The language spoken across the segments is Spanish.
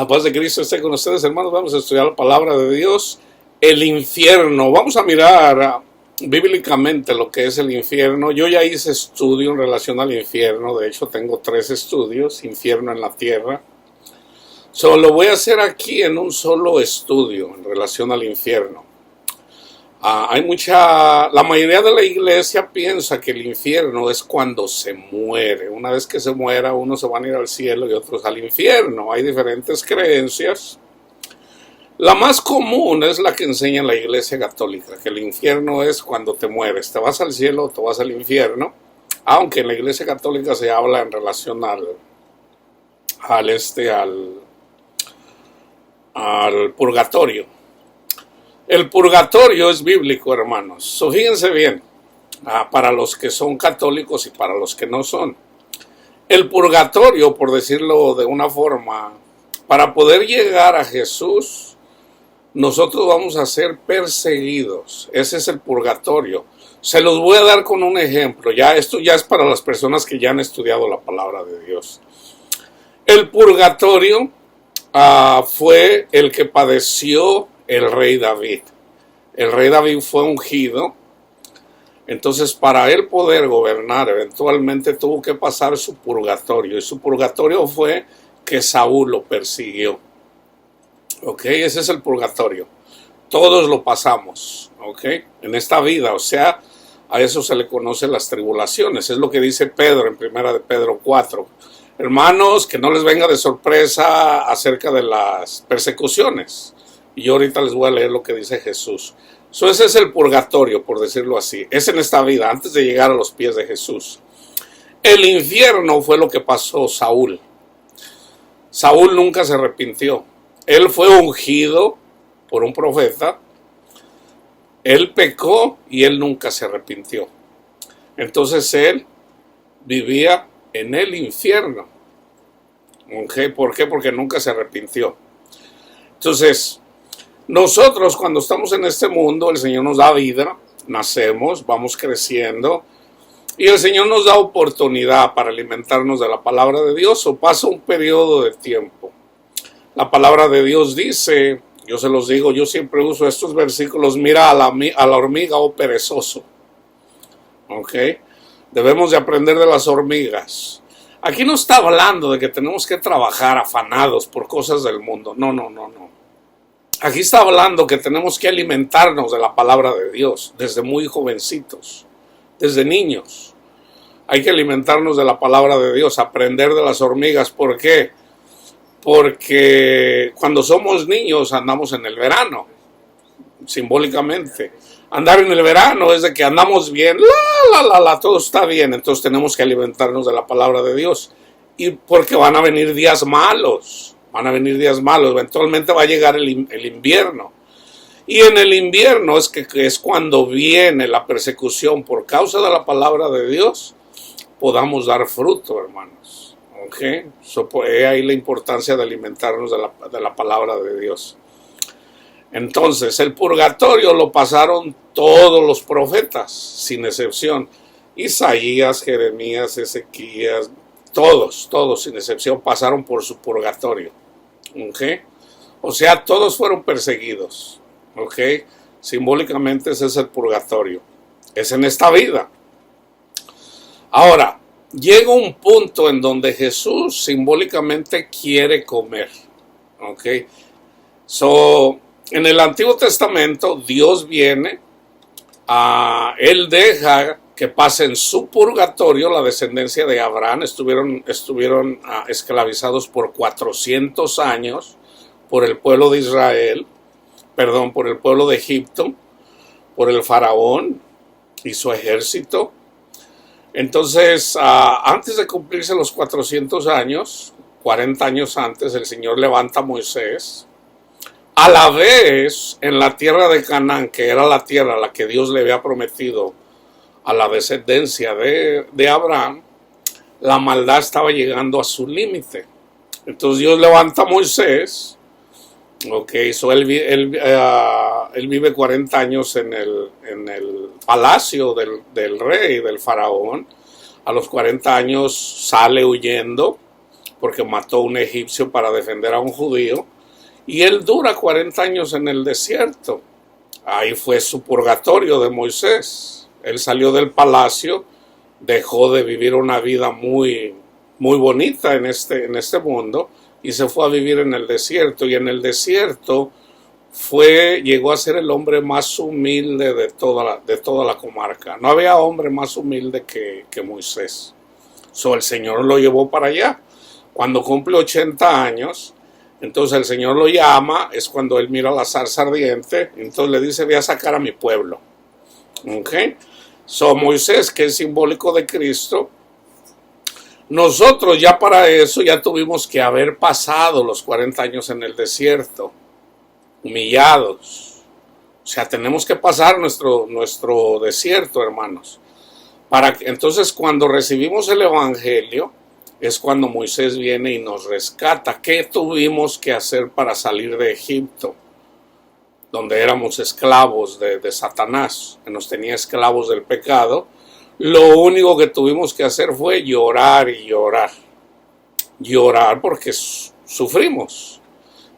La paz de Cristo esté con ustedes, hermanos. Vamos a estudiar la palabra de Dios. El infierno. Vamos a mirar bíblicamente lo que es el infierno. Yo ya hice estudio en relación al infierno. De hecho, tengo 3 estudios. Infierno en la tierra. Lo voy a hacer aquí en un solo estudio en relación al infierno. La mayoría de la iglesia piensa que el infierno es cuando se muere. Una vez que se muera, unos se van a ir al cielo y otros al infierno. Hay diferentes creencias. La más común es la que enseña la iglesia católica, que el infierno es cuando te mueres. Te vas al cielo o te vas al infierno. Aunque en la iglesia católica se habla en relación al purgatorio. El purgatorio es bíblico, hermanos. Fíjense bien, para los que son católicos y para los que no son. El purgatorio, por decirlo de una forma, para poder llegar a Jesús, nosotros vamos a ser perseguidos. Ese es el purgatorio. Se los voy a dar con un ejemplo. Esto ya es para las personas que ya han estudiado la palabra de Dios. El purgatorio fue el que padeció el rey David. El rey David fue ungido. Entonces, para él poder gobernar, eventualmente tuvo que pasar su purgatorio. Y su purgatorio fue que Saúl lo persiguió. ¿Ok? Ese es el purgatorio. Todos lo pasamos. ¿Ok? En esta vida. O sea, a eso se le conoce las tribulaciones. Es lo que dice Pedro en 1 de Pedro 4. Hermanos, que no les venga de sorpresa acerca de las persecuciones. Y yo ahorita les voy a leer lo que dice Jesús. Ese es el purgatorio, por decirlo así. Es en esta vida, antes de llegar a los pies de Jesús. El infierno fue lo que pasó Saúl. Saúl nunca se arrepintió. Él fue ungido por un profeta. Él pecó y él nunca se arrepintió. Entonces él vivía en el infierno. ¿Por qué? Porque nunca se arrepintió. Entonces, nosotros cuando estamos en este mundo, el Señor nos da vida, nacemos, vamos creciendo, y el Señor nos da oportunidad para alimentarnos de la palabra de Dios, o pasa un periodo de tiempo. La palabra de Dios dice, yo se los digo, yo siempre uso estos versículos, mira a la hormiga, oh perezoso. ¿Ok? Debemos de aprender de las hormigas. Aquí no está hablando de que tenemos que trabajar afanados por cosas del mundo. No. Aquí está hablando que tenemos que alimentarnos de la palabra de Dios desde muy jovencitos, desde niños. Hay que alimentarnos de la palabra de Dios, aprender de las hormigas. ¿Por qué? Porque cuando somos niños andamos en el verano, simbólicamente. Andar en el verano es de que andamos bien, todo está bien. Entonces tenemos que alimentarnos de la palabra de Dios. Y porque van a venir días malos. Eventualmente va a llegar el invierno. Y en el invierno es cuando viene la persecución por causa de la palabra de Dios. Podamos dar fruto, hermanos. ¿Ok? Ahí la importancia de alimentarnos de la palabra de Dios. Entonces, el purgatorio lo pasaron todos los profetas, sin excepción. Isaías, Jeremías, Ezequías, todos sin excepción pasaron por su purgatorio. ¿Ok? O sea, todos fueron perseguidos. ¿Ok? Simbólicamente ese es el purgatorio. Es en esta vida. Ahora, llega un punto en donde Jesús simbólicamente quiere comer. ¿Ok? En el Antiguo Testamento, Dios viene, Él deja que pasen su purgatorio, la descendencia de Abraham, estuvieron esclavizados por 400 años por el pueblo de Israel, por el pueblo de Egipto, por el faraón y su ejército. Entonces, antes de cumplirse los 400 años, 40 años antes, el Señor levanta a Moisés. A la vez, en la tierra de Canaán, que era la tierra a la que Dios le había prometido a la descendencia de Abraham, la maldad estaba llegando a su límite. Entonces Dios levanta a Moisés. Él vive 40 años en el palacio del rey, del faraón. A los 40 años sale huyendo, porque mató a un egipcio para defender a un judío, y él dura 40 años en el desierto. Ahí fue su purgatorio de Moisés. Él salió del palacio, dejó de vivir una vida muy bonita en este mundo y se fue a vivir en el desierto. Y en el desierto llegó a ser el hombre más humilde de toda la comarca. No había hombre más humilde que Moisés. El Señor lo llevó para allá. Cuando cumple 80 años, entonces el Señor lo llama, es cuando él mira la zarza ardiente, entonces le dice, voy a sacar a mi pueblo. ¿Ok? Moisés, que es simbólico de Cristo, nosotros ya para eso ya tuvimos que haber pasado los 40 años en el desierto, humillados. O sea, tenemos que pasar nuestro desierto, hermanos. Entonces, cuando recibimos el Evangelio, es cuando Moisés viene y nos rescata. ¿Qué tuvimos que hacer para salir de Egipto? Donde éramos esclavos de Satanás, que nos tenía esclavos del pecado. Lo único que tuvimos que hacer fue llorar y llorar. Llorar porque sufrimos.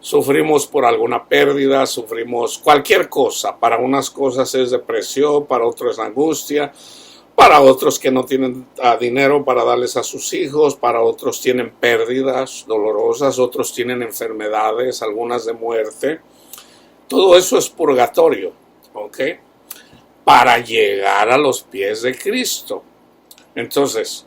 Sufrimos por alguna pérdida, sufrimos cualquier cosa. Para unas cosas es depresión, para otros es angustia. Para otros que no tienen dinero para darles a sus hijos, para otros tienen pérdidas dolorosas, otros tienen enfermedades, algunas de muerte. Todo eso es purgatorio, ¿ok? Para llegar a los pies de Cristo. Entonces,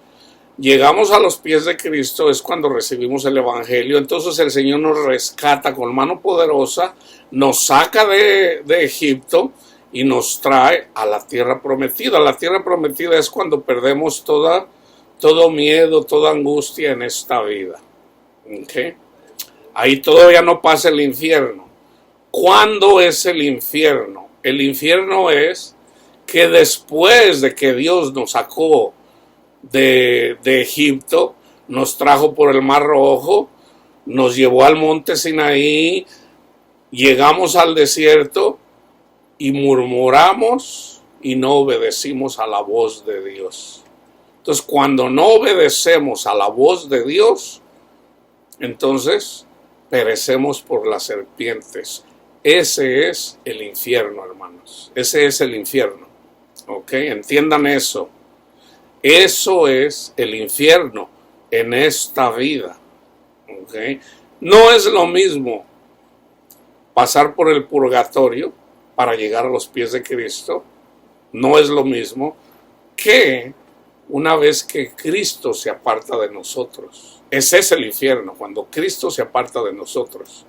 llegamos a los pies de Cristo es cuando recibimos el Evangelio. Entonces el Señor nos rescata con mano poderosa, nos saca de Egipto y nos trae a la tierra prometida. La tierra prometida es cuando perdemos todo miedo, toda angustia en esta vida. ¿Okay? Ahí todavía no pasa el infierno. ¿Cuándo es el infierno? El infierno es que después de que Dios nos sacó de Egipto, nos trajo por el Mar Rojo, nos llevó al monte Sinaí, llegamos al desierto, y murmuramos y no obedecimos a la voz de Dios. Entonces, cuando no obedecemos a la voz de Dios, entonces perecemos por las serpientes. Ese es el infierno, hermanos. Ese es el infierno. ¿Ok? Entiendan eso. Eso es el infierno en esta vida. ¿Ok? No es lo mismo pasar por el purgatorio para llegar a los pies de Cristo, no es lo mismo que una vez que Cristo se aparta de nosotros. Ese es el infierno, cuando Cristo se aparta de nosotros.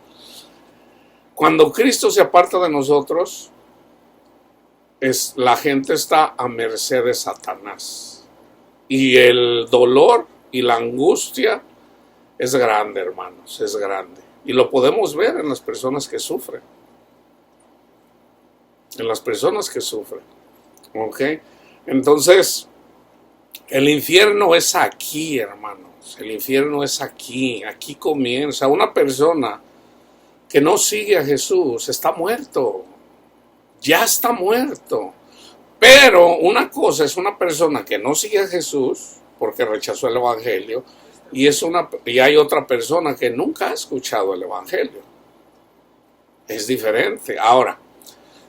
Cuando Cristo se aparta de nosotros, la gente está a merced de Satanás. Y el dolor y la angustia es grande, hermanos, es grande. Y lo podemos ver en las personas que sufren. En las personas que sufren. ¿Ok? Entonces, el infierno es aquí, hermanos. El infierno es aquí. Aquí comienza. Una persona que no sigue a Jesús está muerto. Ya está muerto. Pero una cosa es una persona que no sigue a Jesús porque rechazó el Evangelio. Y hay otra persona que nunca ha escuchado el Evangelio. Es diferente. Ahora,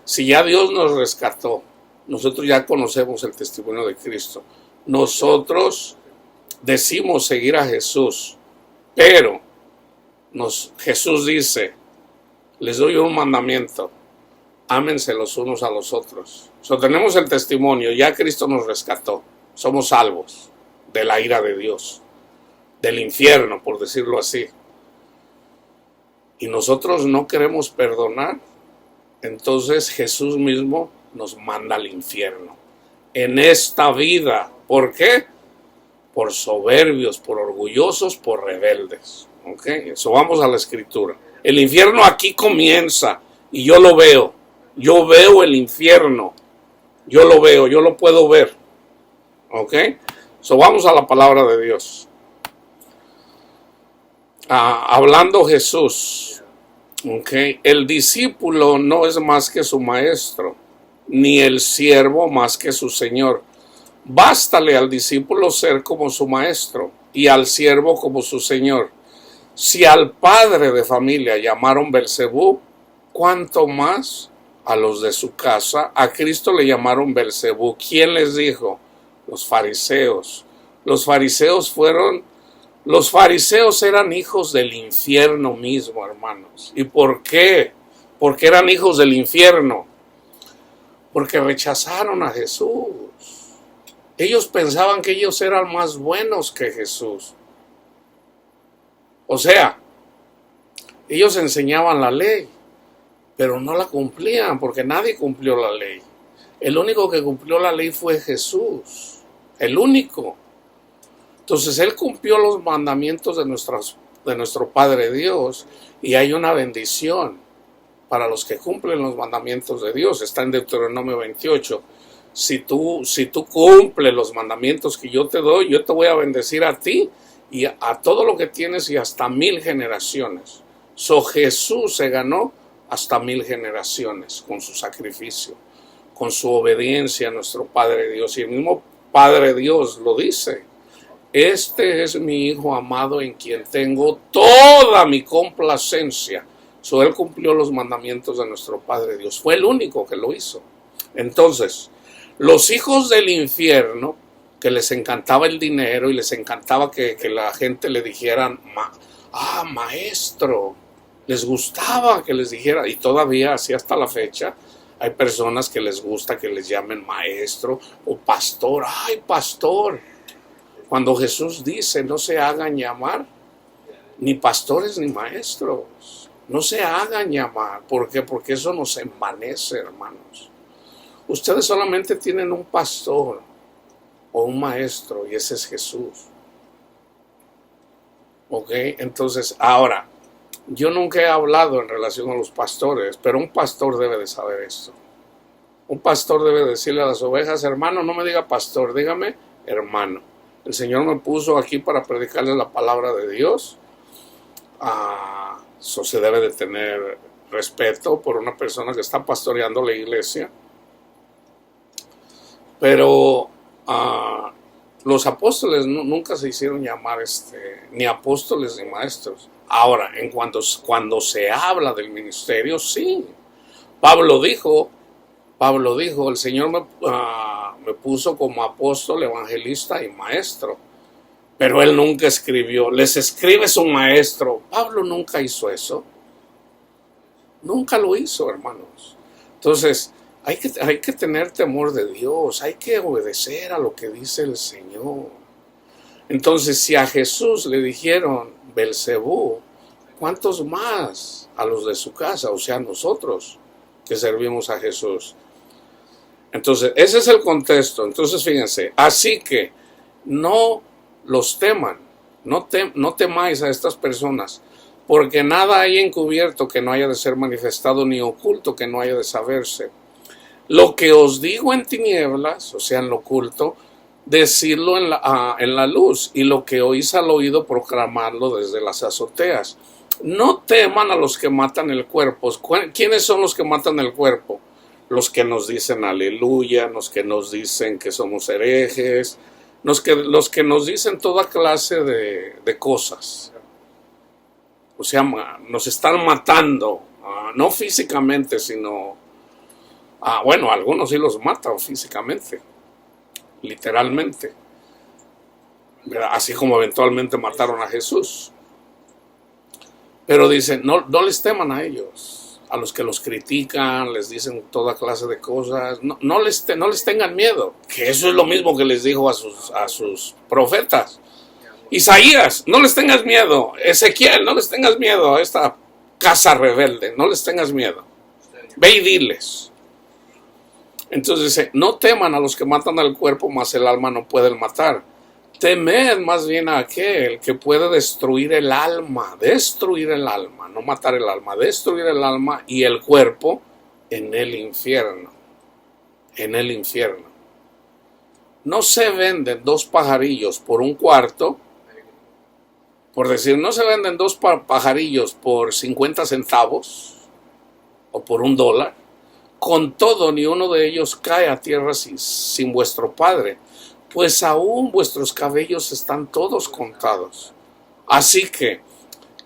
si ya Dios nos rescató, nosotros ya conocemos el testimonio de Cristo, nosotros decimos seguir a Jesús, pero Jesús dice, les doy un mandamiento, ámense los unos a los otros. Tenemos el testimonio, ya Cristo nos rescató, somos salvos de la ira de Dios, del infierno, por decirlo así. Y nosotros no queremos perdonar. Entonces Jesús mismo nos manda al infierno. En esta vida. ¿Por qué? Por soberbios, por orgullosos, por rebeldes. ¿Ok? Eso vamos a la escritura. El infierno aquí comienza y yo lo veo. Yo veo el infierno. Yo lo veo, yo lo puedo ver. ¿Ok? Vamos a la palabra de Dios. Hablando Jesús. Okay. El discípulo no es más que su maestro, ni el siervo más que su señor. Bástale al discípulo ser como su maestro. y al siervo como su señor. Si al padre de familia llamaron Belzebú, ¿cuánto más a los de su casa? A Cristo le llamaron Belzebú. ¿Quién les dijo? Los fariseos. Los fariseos eran hijos del infierno mismo, hermanos. ¿Y por qué? Porque eran hijos del infierno. Porque rechazaron a Jesús. Ellos pensaban que ellos eran más buenos que Jesús. O sea, ellos enseñaban la ley, pero no la cumplían porque nadie cumplió la ley. El único que cumplió la ley fue Jesús. El único. Entonces Él cumplió los mandamientos de nuestro Padre Dios y hay una bendición para los que cumplen los mandamientos de Dios. Está en Deuteronomio 28. Si tú cumples los mandamientos que yo te doy, yo te voy a bendecir a ti y a todo lo que tienes y hasta 1000 generaciones. Jesús se ganó hasta 1000 generaciones con su sacrificio, con su obediencia a nuestro Padre Dios. Y el mismo Padre Dios lo dice: este es mi Hijo amado en quien tengo toda mi complacencia. Él cumplió los mandamientos de nuestro Padre Dios. Fue el único que lo hizo. Entonces, los hijos del infierno, que les encantaba el dinero y les encantaba que la gente le dijeran, maestro, les gustaba que les dijera, y todavía así hasta la fecha, hay personas que les gusta que les llamen maestro o pastor. ¡Ay, pastor! Cuando Jesús dice, no se hagan llamar ni pastores ni maestros. No se hagan llamar. ¿Por qué? Porque eso nos envanece, hermanos. Ustedes solamente tienen un pastor o un maestro y ese es Jesús. ¿Ok? Entonces, ahora, yo nunca he hablado en relación a los pastores, pero un pastor debe de saber esto. Un pastor debe decirle a las ovejas, hermano, no me diga pastor, dígame hermano. El Señor me puso aquí para predicarles la palabra de Dios. Eso se debe de tener respeto por una persona que está pastoreando la iglesia. Pero los apóstoles nunca se hicieron llamar ni apóstoles ni maestros. Ahora, cuando se habla del ministerio, sí. Pablo dijo, el Señor me puso como apóstol, evangelista y maestro. Pero él nunca escribió, les escribe su maestro. Pablo nunca hizo eso. Nunca lo hizo, hermanos. Entonces, hay que tener temor de Dios, hay que obedecer a lo que dice el Señor. Entonces, si a Jesús le dijeron Belzebú, ¿cuántos más a los de su casa? O sea, nosotros que servimos a Jesús. Entonces, ese es el contexto. Entonces, fíjense, así que no los teman, no temáis a estas personas, porque nada hay encubierto que no haya de ser manifestado, ni oculto que no haya de saberse. Lo que os digo en tinieblas, o sea, en lo oculto, decirlo en la luz, y lo que oís al oído, proclamarlo desde las azoteas. No teman a los que matan el cuerpo. ¿Quiénes son los que matan el cuerpo? Los que nos dicen aleluya, los que nos dicen que somos herejes, los que nos dicen toda clase de cosas. O sea, nos están matando, no físicamente, sino... bueno, algunos sí los matan físicamente, literalmente, ¿verdad? Así como eventualmente mataron a Jesús. Pero dicen, no les teman a ellos, a los que los critican, les dicen toda clase de cosas, no les tengan miedo, que eso es lo mismo que les dijo a sus profetas. Isaías, no les tengas miedo. Ezequiel, no les tengas miedo a esta casa rebelde, no les tengas miedo. Ve y diles. Entonces dice, no teman a los que matan al cuerpo, mas el alma no pueden matar. Temed más bien a aquel que puede destruir el alma, no matar el alma, destruir el alma y el cuerpo en el infierno. En el infierno. No se venden 2 pajarillos por un cuarto, por decir, no se venden 2 pajarillos por 50 centavos o por $1. Con todo, ni uno de ellos cae a tierra sin vuestro Padre. pues aún vuestros cabellos están todos contados. Así que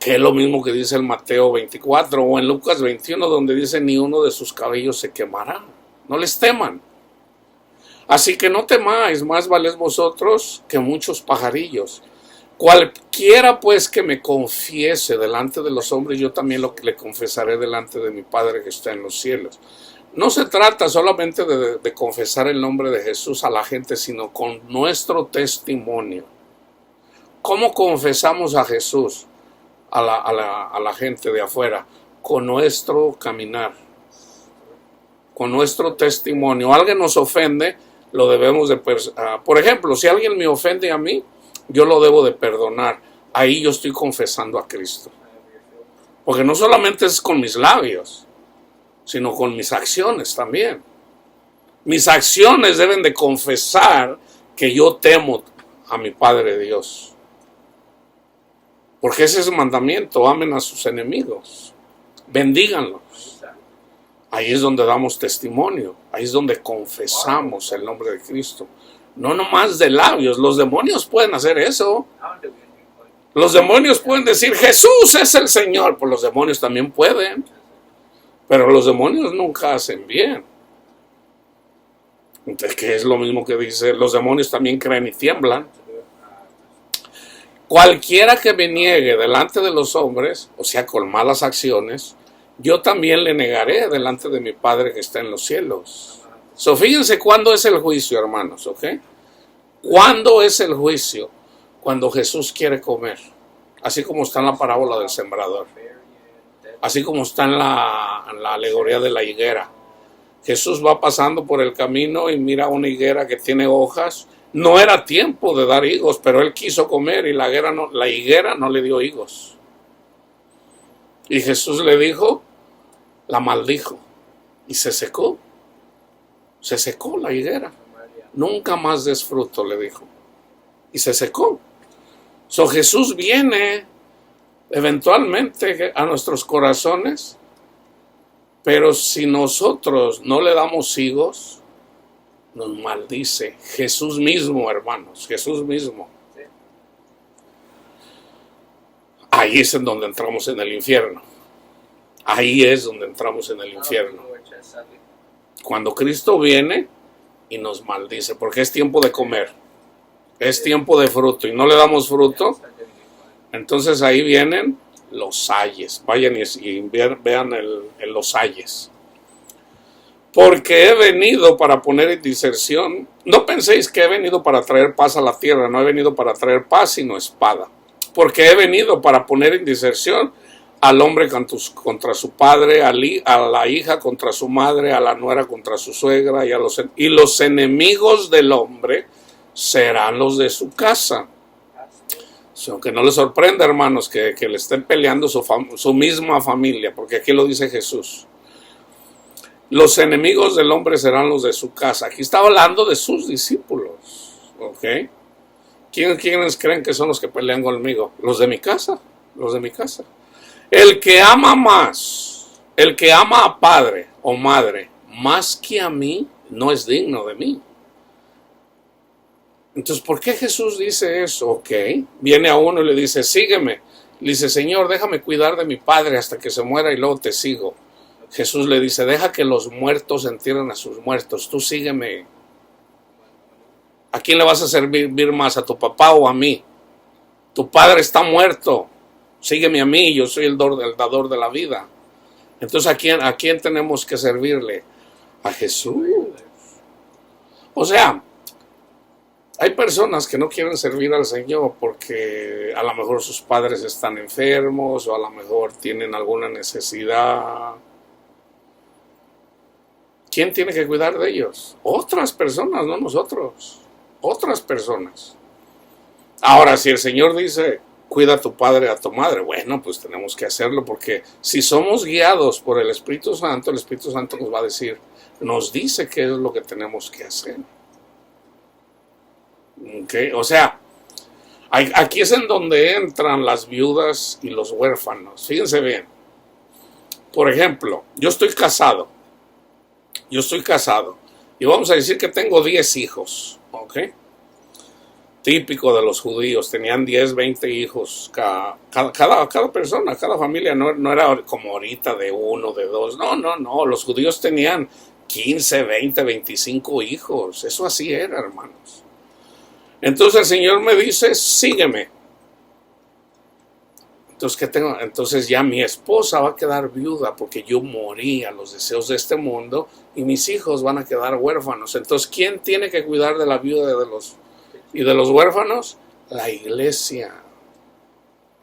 es lo mismo que dice el Mateo 24 o en Lucas 21, donde dice: ni uno de sus cabellos se quemará. No les teman. Así que no temáis, más valéis vosotros que muchos pajarillos. Cualquiera pues que me confiese delante de los hombres, yo también le confesaré delante de mi Padre que está en los cielos. No se trata solamente de confesar el nombre de Jesús a la gente, sino con nuestro testimonio. ¿Cómo confesamos a Jesús a la gente de afuera? Con nuestro caminar, con nuestro testimonio. Alguien nos ofende, lo debemos de por ejemplo, si alguien me ofende a mí, yo lo debo de perdonar. Ahí yo estoy confesando a Cristo. Porque no solamente es con mis labios, sino con mis acciones también. Mis acciones deben de confesar que yo temo a mi Padre Dios. Porque ese es el mandamiento: amen a sus enemigos, bendíganlos. Ahí es donde damos testimonio, ahí es donde confesamos el nombre de Cristo. No nomás de labios. Los demonios pueden hacer eso. Los demonios pueden decir: Jesús es el Señor. Pues los demonios también pueden. Pero los demonios nunca hacen bien. Entonces, que es lo mismo que dice: los demonios también creen y tiemblan. Cualquiera que me niegue delante de los hombres, o sea, con malas acciones, yo también le negaré delante de mi Padre que está en los cielos. Fíjense cuándo es el juicio, hermanos, ¿ok? ¿Cuándo es el juicio? Cuando Jesús quiere comer. Así como está en la parábola del sembrador. Así como está en la alegoría de la higuera. Jesús va pasando por el camino y mira una higuera que tiene hojas. No era tiempo de dar higos, pero él quiso comer y la higuera no le dio higos. Y Jesús le dijo, la maldijo y se secó. Se secó la higuera. Nunca más des fruto, le dijo. Y se secó. Jesús viene eventualmente a nuestros corazones, pero si nosotros no le damos higos, nos maldice. Jesús mismo, hermanos, Jesús mismo. Ahí es en donde entramos en el infierno. Ahí es donde entramos en el infierno. Cuando Cristo viene y nos maldice, porque es tiempo de comer, es tiempo de fruto, y no le damos fruto, entonces ahí vienen los ayes. Vayan y vean los ayes. Porque he venido para poner en diserción. No penséis que he venido para traer paz a la tierra. No he venido para traer paz, sino espada. Porque he venido para poner en diserción al hombre contra su padre, a la hija contra su madre, a la nuera contra su suegra, y los enemigos del hombre serán los de su casa. Aunque no les sorprenda, hermanos, que le estén peleando su misma familia, porque aquí lo dice Jesús. Los enemigos del hombre serán los de su casa. Aquí está hablando de sus discípulos. ¿Ok? ¿Quiénes creen que son los que pelean conmigo? Los de mi casa. Los de mi casa. El que ama más, el que ama a padre o madre más que a mí, no es digno de mí. Entonces, ¿por qué Jesús dice eso? Ok. Viene a uno y le dice, sígueme. Le dice, Señor, déjame cuidar de mi padre hasta que se muera y luego te sigo. Jesús le dice, deja que los muertos entierren a sus muertos, tú sígueme. ¿A quién le vas a servir más? ¿A tu papá o a mí? Tu padre está muerto, sígueme a mí, yo soy el dador de la vida. Entonces, ¿a quién tenemos que servirle? A Jesús. O sea, hay personas que no quieren servir al Señor porque a lo mejor sus padres están enfermos o a lo mejor tienen alguna necesidad. ¿Quién tiene que cuidar de ellos? Otras personas, no nosotros. Otras personas. Ahora, si el Señor dice, cuida a tu padre, a tu madre, bueno, pues tenemos que hacerlo, porque si somos guiados por el Espíritu Santo nos va a decir, nos dice qué es lo que tenemos que hacer. ¿Okay? O sea, aquí es en donde entran las viudas y los huérfanos. Fíjense bien. Por ejemplo, yo estoy casado y vamos a decir que tengo 10 hijos, ¿ok? típico de los judíos, tenían 10, 20 hijos, cada persona, cada familia, no era como ahorita de uno, de dos, no, los judíos tenían 15, 20, 25 hijos, eso así era, hermanos. Entonces el Señor me dice, sígueme. Entonces, ¿qué tengo? Entonces ya mi esposa va a quedar viuda porque yo morí a los deseos de este mundo y mis hijos van a quedar huérfanos. Entonces, ¿quién tiene que cuidar de la viuda y de los huérfanos? La iglesia,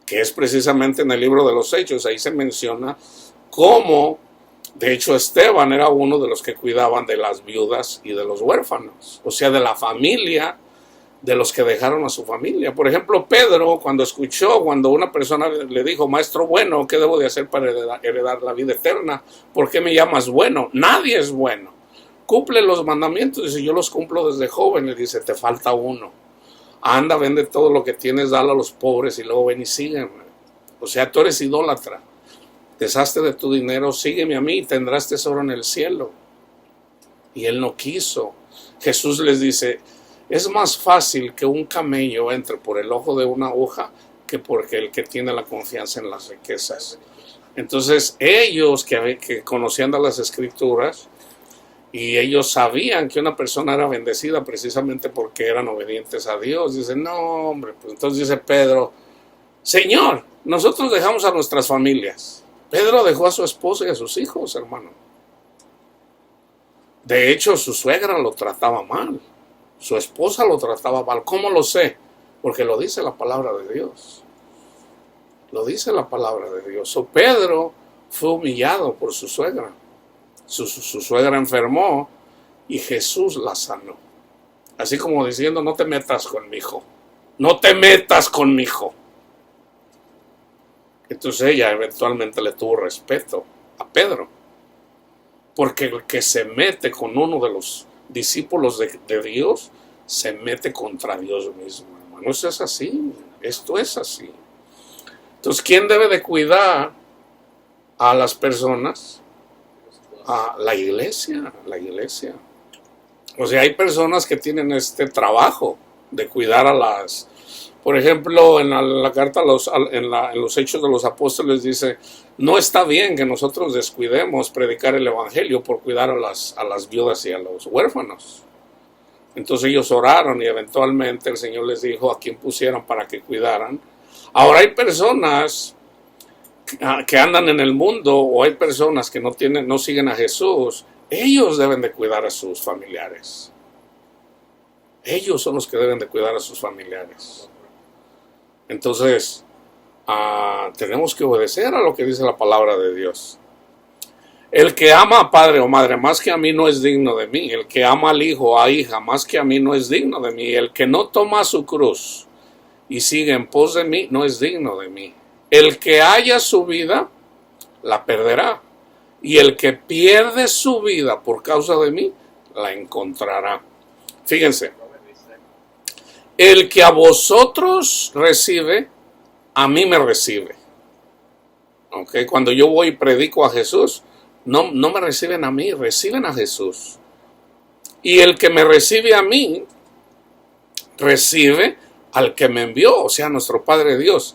que es precisamente en el libro de los Hechos. Ahí se menciona cómo, de hecho, Esteban era uno de los que cuidaban de las viudas y de los huérfanos, o sea, de la familia de los que dejaron a su familia. Por ejemplo, Pedro, cuando una persona le dijo, maestro bueno, ¿qué debo de hacer para heredar la vida eterna? ¿Por qué me llamas bueno? Nadie es bueno. Cumple los mandamientos. Dice, yo los cumplo desde joven. Le dice, te falta uno. Anda, vende todo lo que tienes, dalo a los pobres y luego ven y sígueme. O sea, tú eres idólatra. Deshazte de tu dinero, sígueme a mí y tendrás tesoro en el cielo. Y él no quiso. Jesús les dice, es más fácil que un camello entre por el ojo de una aguja que porque el que tiene la confianza en las riquezas. Entonces ellos que conocían las escrituras y ellos sabían que una persona era bendecida precisamente porque eran obedientes a Dios, dicen, no hombre, pues entonces dice Pedro, Señor, nosotros dejamos a nuestras familias. Pedro dejó a su esposa y a sus hijos, hermano. De hecho, su suegra lo trataba mal. Su esposa lo trataba mal. ¿Cómo lo sé? Porque lo dice la palabra de Dios. Lo dice la palabra de Dios. So, Pedro fue humillado por su suegra. Su suegra enfermó y Jesús la sanó. Así como diciendo, no te metas con mi hijo. No te metas con mi hijo. Entonces ella eventualmente le tuvo respeto a Pedro. Porque el que se mete con uno de los discípulos de Dios, se mete contra Dios mismo, hermano. Eso es así, esto es así. Entonces, ¿quién debe de cuidar a las personas? A la iglesia, O sea, hay personas que tienen este trabajo de cuidar a las... Por ejemplo, en la carta, en los Hechos de los Apóstoles dice, no está bien que nosotros descuidemos predicar el evangelio por cuidar a las viudas y a los huérfanos. Entonces ellos oraron y eventualmente el Señor les dijo a quién pusieran para que cuidaran. Ahora hay personas que andan en el mundo o hay personas que no siguen a Jesús. Ellos deben de cuidar a sus familiares. Ellos son los que deben de cuidar a sus familiares. Entonces, tenemos que obedecer a lo que dice la palabra de Dios. El que ama a padre o madre más que a mí no es digno de mí. El que ama al hijo o a hija más que a mí no es digno de mí. El que no toma su cruz y sigue en pos de mí no es digno de mí. El que haya su vida, la perderá. Y el que pierde su vida por causa de mí, la encontrará. Fíjense. El que a vosotros recibe, a mí me recibe. ¿Okay? Cuando yo voy y predico a Jesús, no me reciben a mí, reciben a Jesús. Y el que me recibe a mí, recibe al que me envió, o sea, nuestro Padre Dios.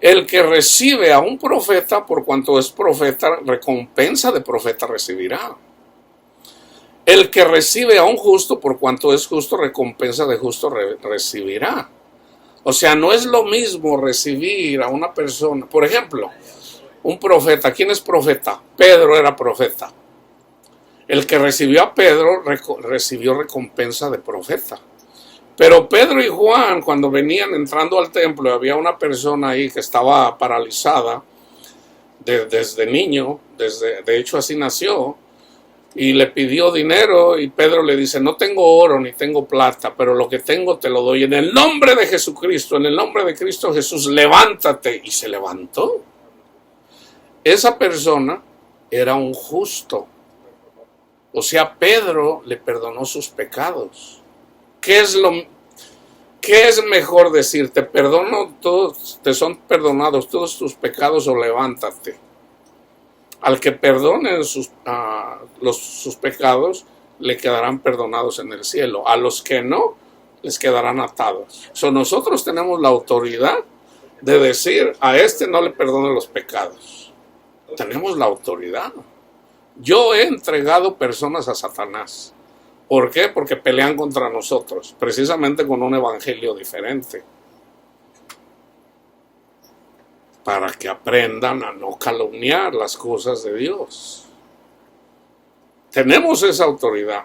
El que recibe a un profeta, por cuanto es profeta, recompensa de profeta recibirá. El que recibe a un justo, por cuanto es justo, recompensa de justo recibirá. O sea, no es lo mismo recibir a una persona. Por ejemplo, un profeta. ¿Quién es profeta? Pedro era profeta. El que recibió a Pedro recibió recompensa de profeta. Pero Pedro y Juan, cuando venían entrando al templo, había una persona ahí que estaba paralizada desde niño, de hecho así nació, y le pidió dinero y Pedro le dice, no tengo oro ni tengo plata, pero lo que tengo te lo doy en el nombre de Jesucristo, en el nombre de Cristo Jesús, levántate. Y se levantó. Esa persona era un justo. O sea, Pedro le perdonó sus pecados. ¿Qué es mejor decir? Te perdono todos, te son perdonados todos tus pecados o levántate. Al que perdone sus pecados, le quedarán perdonados en el cielo. A los que no, les quedarán atados. Nosotros tenemos la autoridad de decir, a este no le perdone los pecados. Tenemos la autoridad. Yo he entregado personas a Satanás. ¿Por qué? Porque pelean contra nosotros, precisamente con un evangelio diferente. Para que aprendan a no calumniar las cosas de Dios. Tenemos esa autoridad.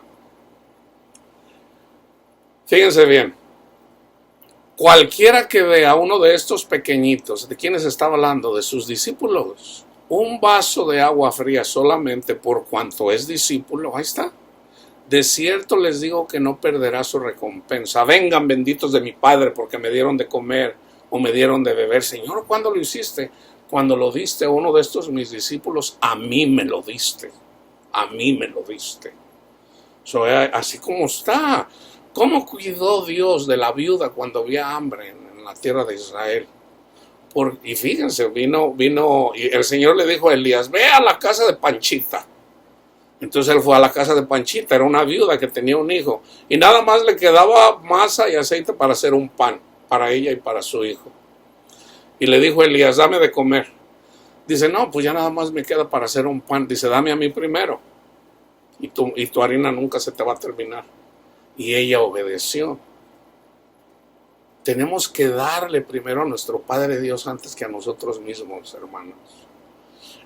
Fíjense bien. Cualquiera que vea a uno de estos pequeñitos, ¿de quienes estaba hablando? De sus discípulos. Un vaso de agua fría solamente por cuanto es discípulo, ahí está. De cierto les digo que no perderá su recompensa. Vengan benditos de mi Padre porque me dieron de comer o me dieron de beber. Señor, ¿cuándo lo hiciste? Cuando lo diste a uno de estos mis discípulos, a mí me lo diste. A mí me lo diste. Así como está. ¿Cómo cuidó Dios de la viuda cuando había hambre en la tierra de Israel? Y fíjense, vino y el Señor le dijo a Elías, ve a la casa de Panchita. Entonces él fue a la casa de Panchita, era una viuda que tenía un hijo. Y nada más le quedaba masa y aceite para hacer un pan, para ella y para su hijo. Y le dijo a Elías, dame de comer. Dice, no, pues ya nada más me queda para hacer un pan. Dice, dame a mí primero. Y tu harina nunca se te va a terminar. Y ella obedeció. Tenemos que darle primero a nuestro Padre Dios antes que a nosotros mismos, hermanos.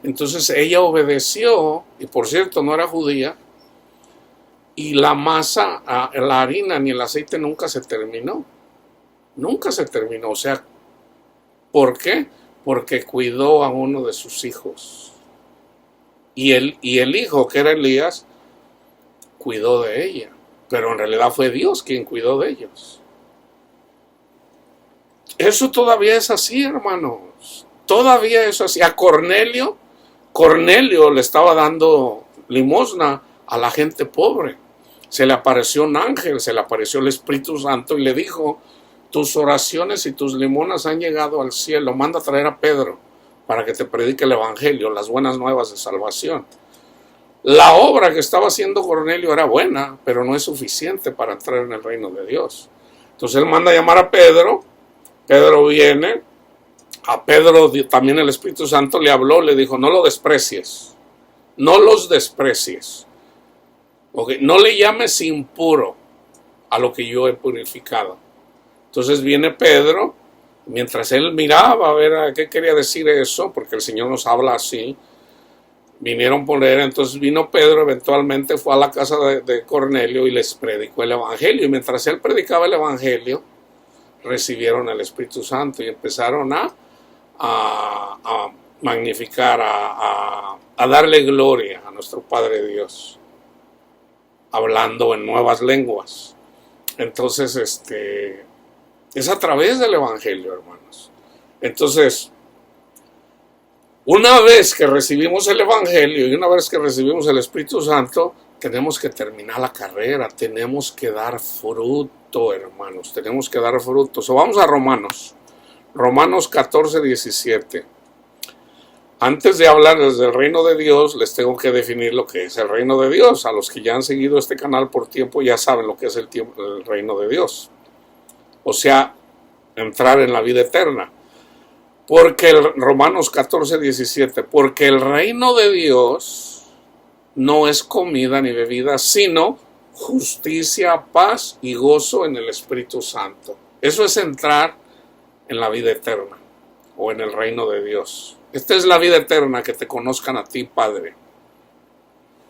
Entonces ella obedeció, y por cierto no era judía, y la masa, la harina ni el aceite nunca se terminó. Nunca se terminó. O sea, ¿por qué? Porque cuidó a uno de sus hijos. Y el hijo, que era Elías, cuidó de ella. Pero en realidad fue Dios quien cuidó de ellos. Eso todavía es así, hermanos. Todavía es así. A Cornelio le estaba dando limosna a la gente pobre. Se le apareció un ángel, se le apareció el Espíritu Santo y le dijo, tus oraciones y tus limonas han llegado al cielo. Manda a traer a Pedro para que te predique el evangelio, las buenas nuevas de salvación. La obra que estaba haciendo Cornelio era buena, pero no es suficiente para entrar en el reino de Dios. Entonces él manda a llamar a Pedro. Pedro viene. A Pedro también el Espíritu Santo le habló, le dijo, no lo desprecies. No los desprecies. Okay. No le llames impuro a lo que yo he purificado. Entonces viene Pedro, mientras él miraba a ver a qué quería decir eso, porque el Señor nos habla así, vinieron por él. Entonces vino Pedro, eventualmente fue a la casa de Cornelio y les predicó el evangelio. Y mientras él predicaba el evangelio, recibieron el Espíritu Santo y empezaron a magnificar, a darle gloria a nuestro Padre Dios, hablando en nuevas lenguas. Entonces, es a través del evangelio, hermanos. Entonces, una vez que recibimos el evangelio y una vez que recibimos el Espíritu Santo, tenemos que terminar la carrera, tenemos que dar fruto, hermanos, tenemos que dar fruto. Vamos a Romanos 14, 17. Antes de hablarles del reino de Dios, les tengo que definir lo que es el reino de Dios. A los que ya han seguido este canal por tiempo ya saben lo que es el reino de Dios. O sea, entrar en la vida eterna. Porque Romanos 14, 17, porque el reino de Dios no es comida ni bebida, sino justicia, paz y gozo en el Espíritu Santo. Eso es entrar en la vida eterna o en el reino de Dios. Esta es la vida eterna, que te conozcan a ti, Padre.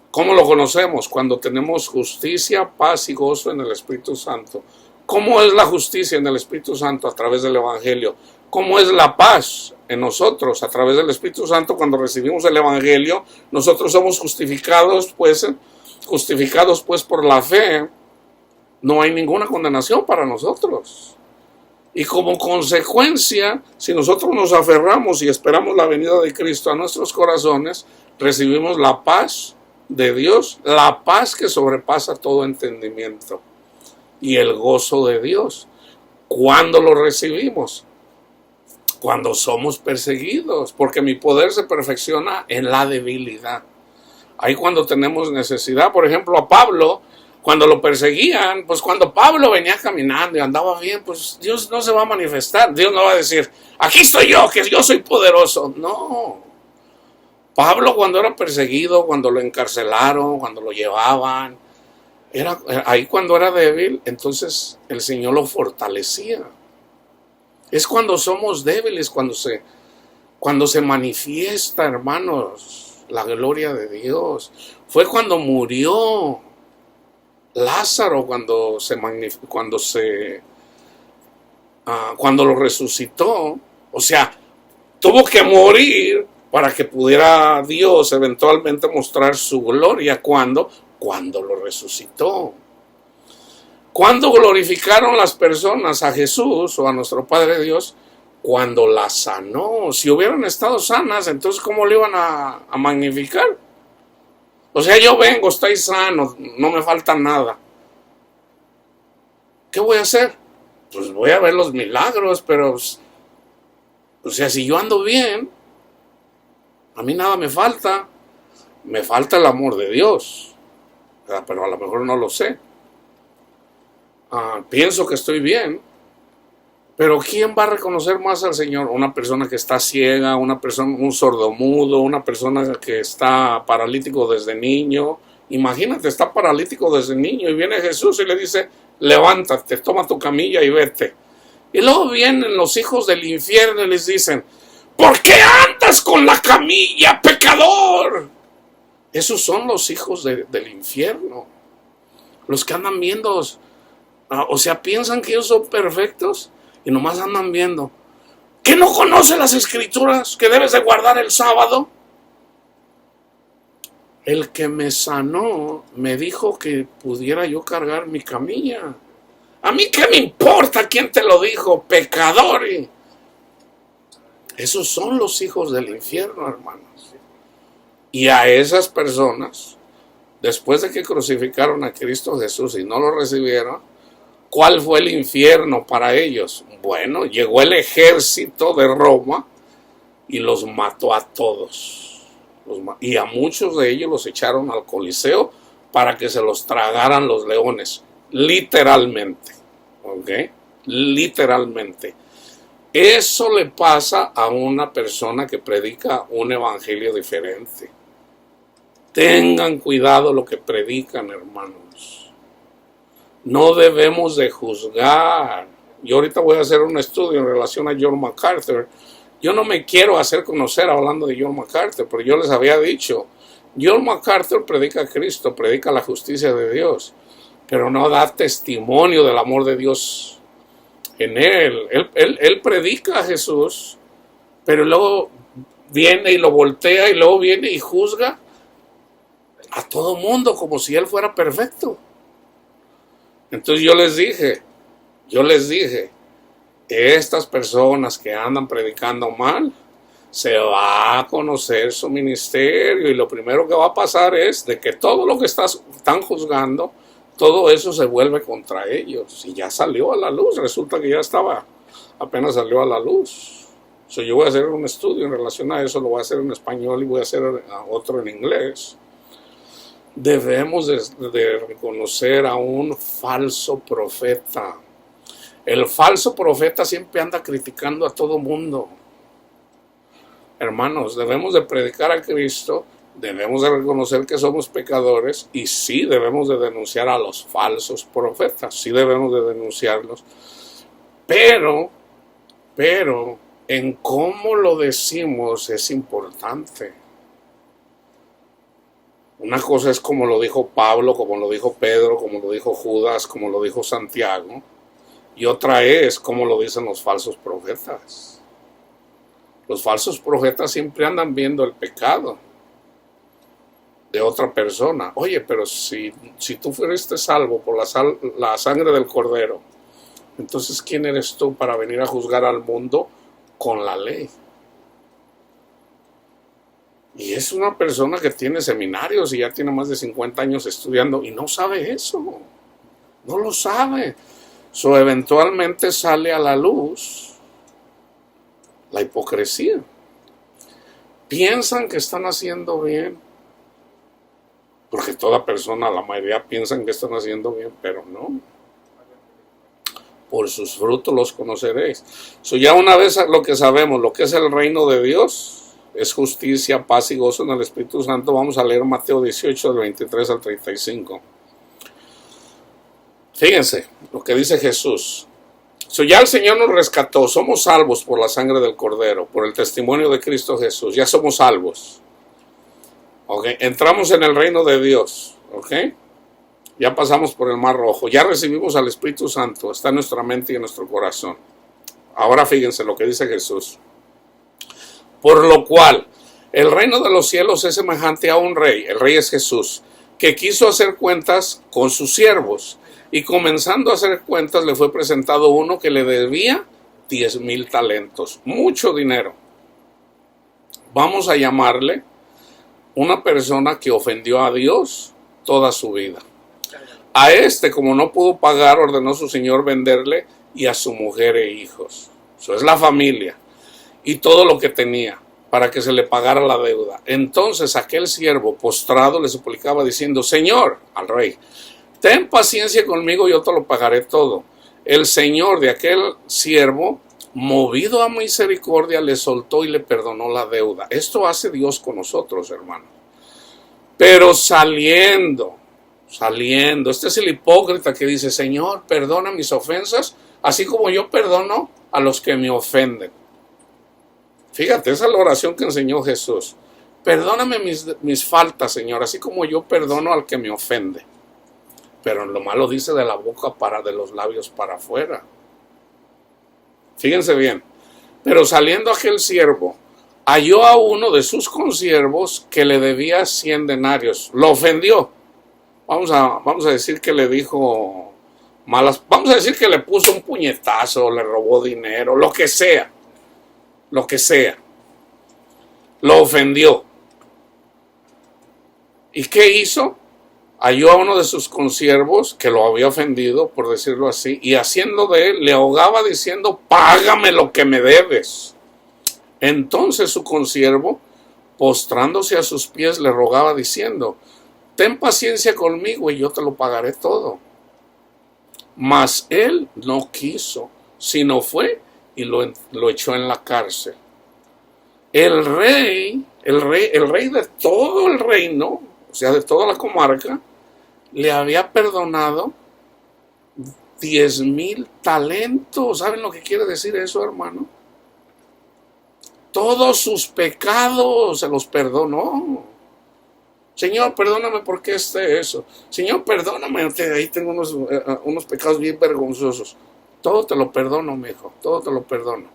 ¿Cómo lo conocemos? Cuando tenemos justicia, paz y gozo en el Espíritu Santo. ¿Cómo es la justicia en el Espíritu Santo? A través del Evangelio. ¿Cómo es la paz en nosotros? A través del Espíritu Santo. Cuando recibimos el Evangelio, nosotros somos justificados pues por la fe. No hay ninguna condenación para nosotros. Y como consecuencia, si nosotros nos aferramos y esperamos la venida de Cristo a nuestros corazones, recibimos la paz de Dios, la paz que sobrepasa todo entendimiento, y el gozo de Dios. ¿Cuándo lo recibimos? Cuando somos perseguidos, porque mi poder se perfecciona en la debilidad. Ahí cuando tenemos necesidad. Por ejemplo, a Pablo Cuando lo perseguían, pues cuando Pablo venía caminando y andaba bien, pues Dios no se va a manifestar. Dios no va a decir, aquí estoy yo, que yo soy poderoso. No. Pablo cuando era perseguido, cuando lo encarcelaron, cuando lo llevaban, era ahí cuando era débil, entonces el Señor lo fortalecía. Es cuando somos débiles, cuando se manifiesta, hermanos, la gloria de Dios. Fue cuando murió Lázaro, cuando lo resucitó. O sea, tuvo que morir para que pudiera Dios eventualmente mostrar su gloria. Cuando lo resucitó. ¿Cuándo glorificaron las personas a Jesús o a nuestro Padre Dios? Cuando las sanó. Si hubieran estado sanas, entonces ¿cómo le iban a magnificar? O sea, yo vengo, estoy sano, no me falta nada. ¿Qué voy a hacer? Pues voy a ver los milagros, pero, o sea, si yo ando bien, a mí nada me falta el amor de Dios, pero a lo mejor no lo sé. Pienso que estoy bien, pero ¿quién va a reconocer más al Señor? Una persona que está ciega, un sordomudo, una persona que está paralítico desde niño. Imagínate, está paralítico desde niño y viene Jesús y le dice, levántate, toma tu camilla y vete. Y luego vienen los hijos del infierno y les dicen, ¿por qué andas con la camilla, pecador? Esos son los hijos del infierno. Los que andan viendo, o sea, piensan que ellos son perfectos y nomás andan viendo. ¿Que no conoce las escrituras? ¿Que debes de guardar el sábado? El que me sanó me dijo que pudiera yo cargar mi camilla. ¿A mí qué me importa quién te lo dijo? Pecador. Esos son los hijos del infierno, hermanos. Y a esas personas, después de que crucificaron a Cristo Jesús y no lo recibieron, ¿cuál fue el infierno para ellos? Bueno, llegó el ejército de Roma y los mató a todos. Y a muchos de ellos los echaron al Coliseo para que se los tragaran los leones. Literalmente. ¿Ok? Literalmente. Eso le pasa a una persona que predica un evangelio diferente. Tengan cuidado lo que predican, hermanos. No debemos de juzgar. Yo ahorita voy a hacer un estudio en relación a John MacArthur. Yo no me quiero hacer conocer hablando de John MacArthur, pero yo les había dicho, John MacArthur predica a Cristo, predica la justicia de Dios, pero no da testimonio del amor de Dios en él. Él predica a Jesús, pero luego viene y lo voltea y luego viene y juzga a todo mundo como si él fuera perfecto. Entonces yo les dije, estas personas que andan predicando mal, se va a conocer su ministerio y lo primero que va a pasar es de que todo lo que están juzgando, todo eso se vuelve contra ellos. Y ya salió a la luz, resulta que ya apenas salió a la luz. Yo voy a hacer un estudio en relación a eso, lo voy a hacer en español y voy a hacer otro en inglés. Debemos de reconocer a un falso profeta. El falso profeta siempre anda criticando a todo mundo. Hermanos, debemos de predicar a Cristo, debemos de reconocer que somos pecadores y sí debemos de denunciar a los falsos profetas, sí debemos de denunciarlos. Pero en cómo lo decimos es importante. Una cosa es como lo dijo Pablo, como lo dijo Pedro, como lo dijo Judas, como lo dijo Santiago. Y otra es como lo dicen los falsos profetas. Los falsos profetas siempre andan viendo el pecado de otra persona. Oye, pero si tú fuiste salvo por la sangre del Cordero, entonces ¿quién eres tú para venir a juzgar al mundo con la ley? Y es una persona que tiene seminarios y ya tiene más de 50 años estudiando y no sabe eso. No lo sabe. Eventualmente sale a la luz la hipocresía. Piensan que están haciendo bien, Porque toda persona, la mayoría piensan que están haciendo bien, pero no. Por sus frutos los conoceréis. Ya una vez lo que sabemos, lo que es el reino de Dios, es justicia, paz y gozo en el Espíritu Santo. Vamos a leer Mateo 18, del 23 al 35. Fíjense lo que dice Jesús. Ya el Señor nos rescató, somos salvos por la sangre del Cordero, por el testimonio de Cristo Jesús, ya somos salvos. Okay. Entramos en el reino de Dios, ¿ok? Ya pasamos por el Mar Rojo, ya recibimos al Espíritu Santo, está en nuestra mente y en nuestro corazón. Ahora fíjense lo que dice Jesús. Por lo cual, el reino de los cielos es semejante a un rey, el rey es Jesús, que quiso hacer cuentas con sus siervos. Y comenzando a hacer cuentas, le fue presentado uno que le debía 10,000 talentos. Mucho dinero. Vamos a llamarle una persona que ofendió a Dios toda su vida. A como no pudo pagar, ordenó su señor venderle y a su mujer e hijos. Eso es la familia. Y todo lo que tenía para que se le pagara la deuda. Entonces aquel siervo postrado le suplicaba diciendo: Señor, al rey, ten paciencia conmigo, yo te lo pagaré todo. El señor de aquel siervo, movido a misericordia, le soltó y le perdonó la deuda. Esto hace Dios con nosotros, hermanos. Pero saliendo, este es el hipócrita que dice: Señor, perdona mis ofensas, así como yo perdono a los que me ofenden. Fíjate, esa es la oración que enseñó Jesús. Perdóname mis faltas, Señor, así como yo perdono al que me ofende. Pero lo malo dice de la boca de los labios para afuera. Fíjense bien. Pero saliendo aquel siervo, halló a uno de sus consiervos que le debía 100 denarios. Lo ofendió. Vamos a decir que le dijo malas. Vamos a decir que le puso un puñetazo, le robó dinero, lo que sea. Lo que sea. Lo ofendió. ¿Y qué hizo? Halló a uno de sus consiervos que lo había ofendido, por decirlo así, y haciendo de él, le ahogaba diciendo: págame lo que me debes. Entonces su consiervo, postrándose a sus pies, le rogaba diciendo: ten paciencia conmigo y yo te lo pagaré todo. Mas él no quiso, sino fue y lo echó en la cárcel. El rey de todo el reino, o sea, de toda la comarca, le había perdonado 10,000 talentos. ¿Saben lo que quiere decir eso, hermano? Todos sus pecados se los perdonó. Señor, perdóname porque eso. Señor, perdóname, ahí tengo unos pecados bien vergonzosos. Todo te lo perdono, mi hijo, todo te lo perdono.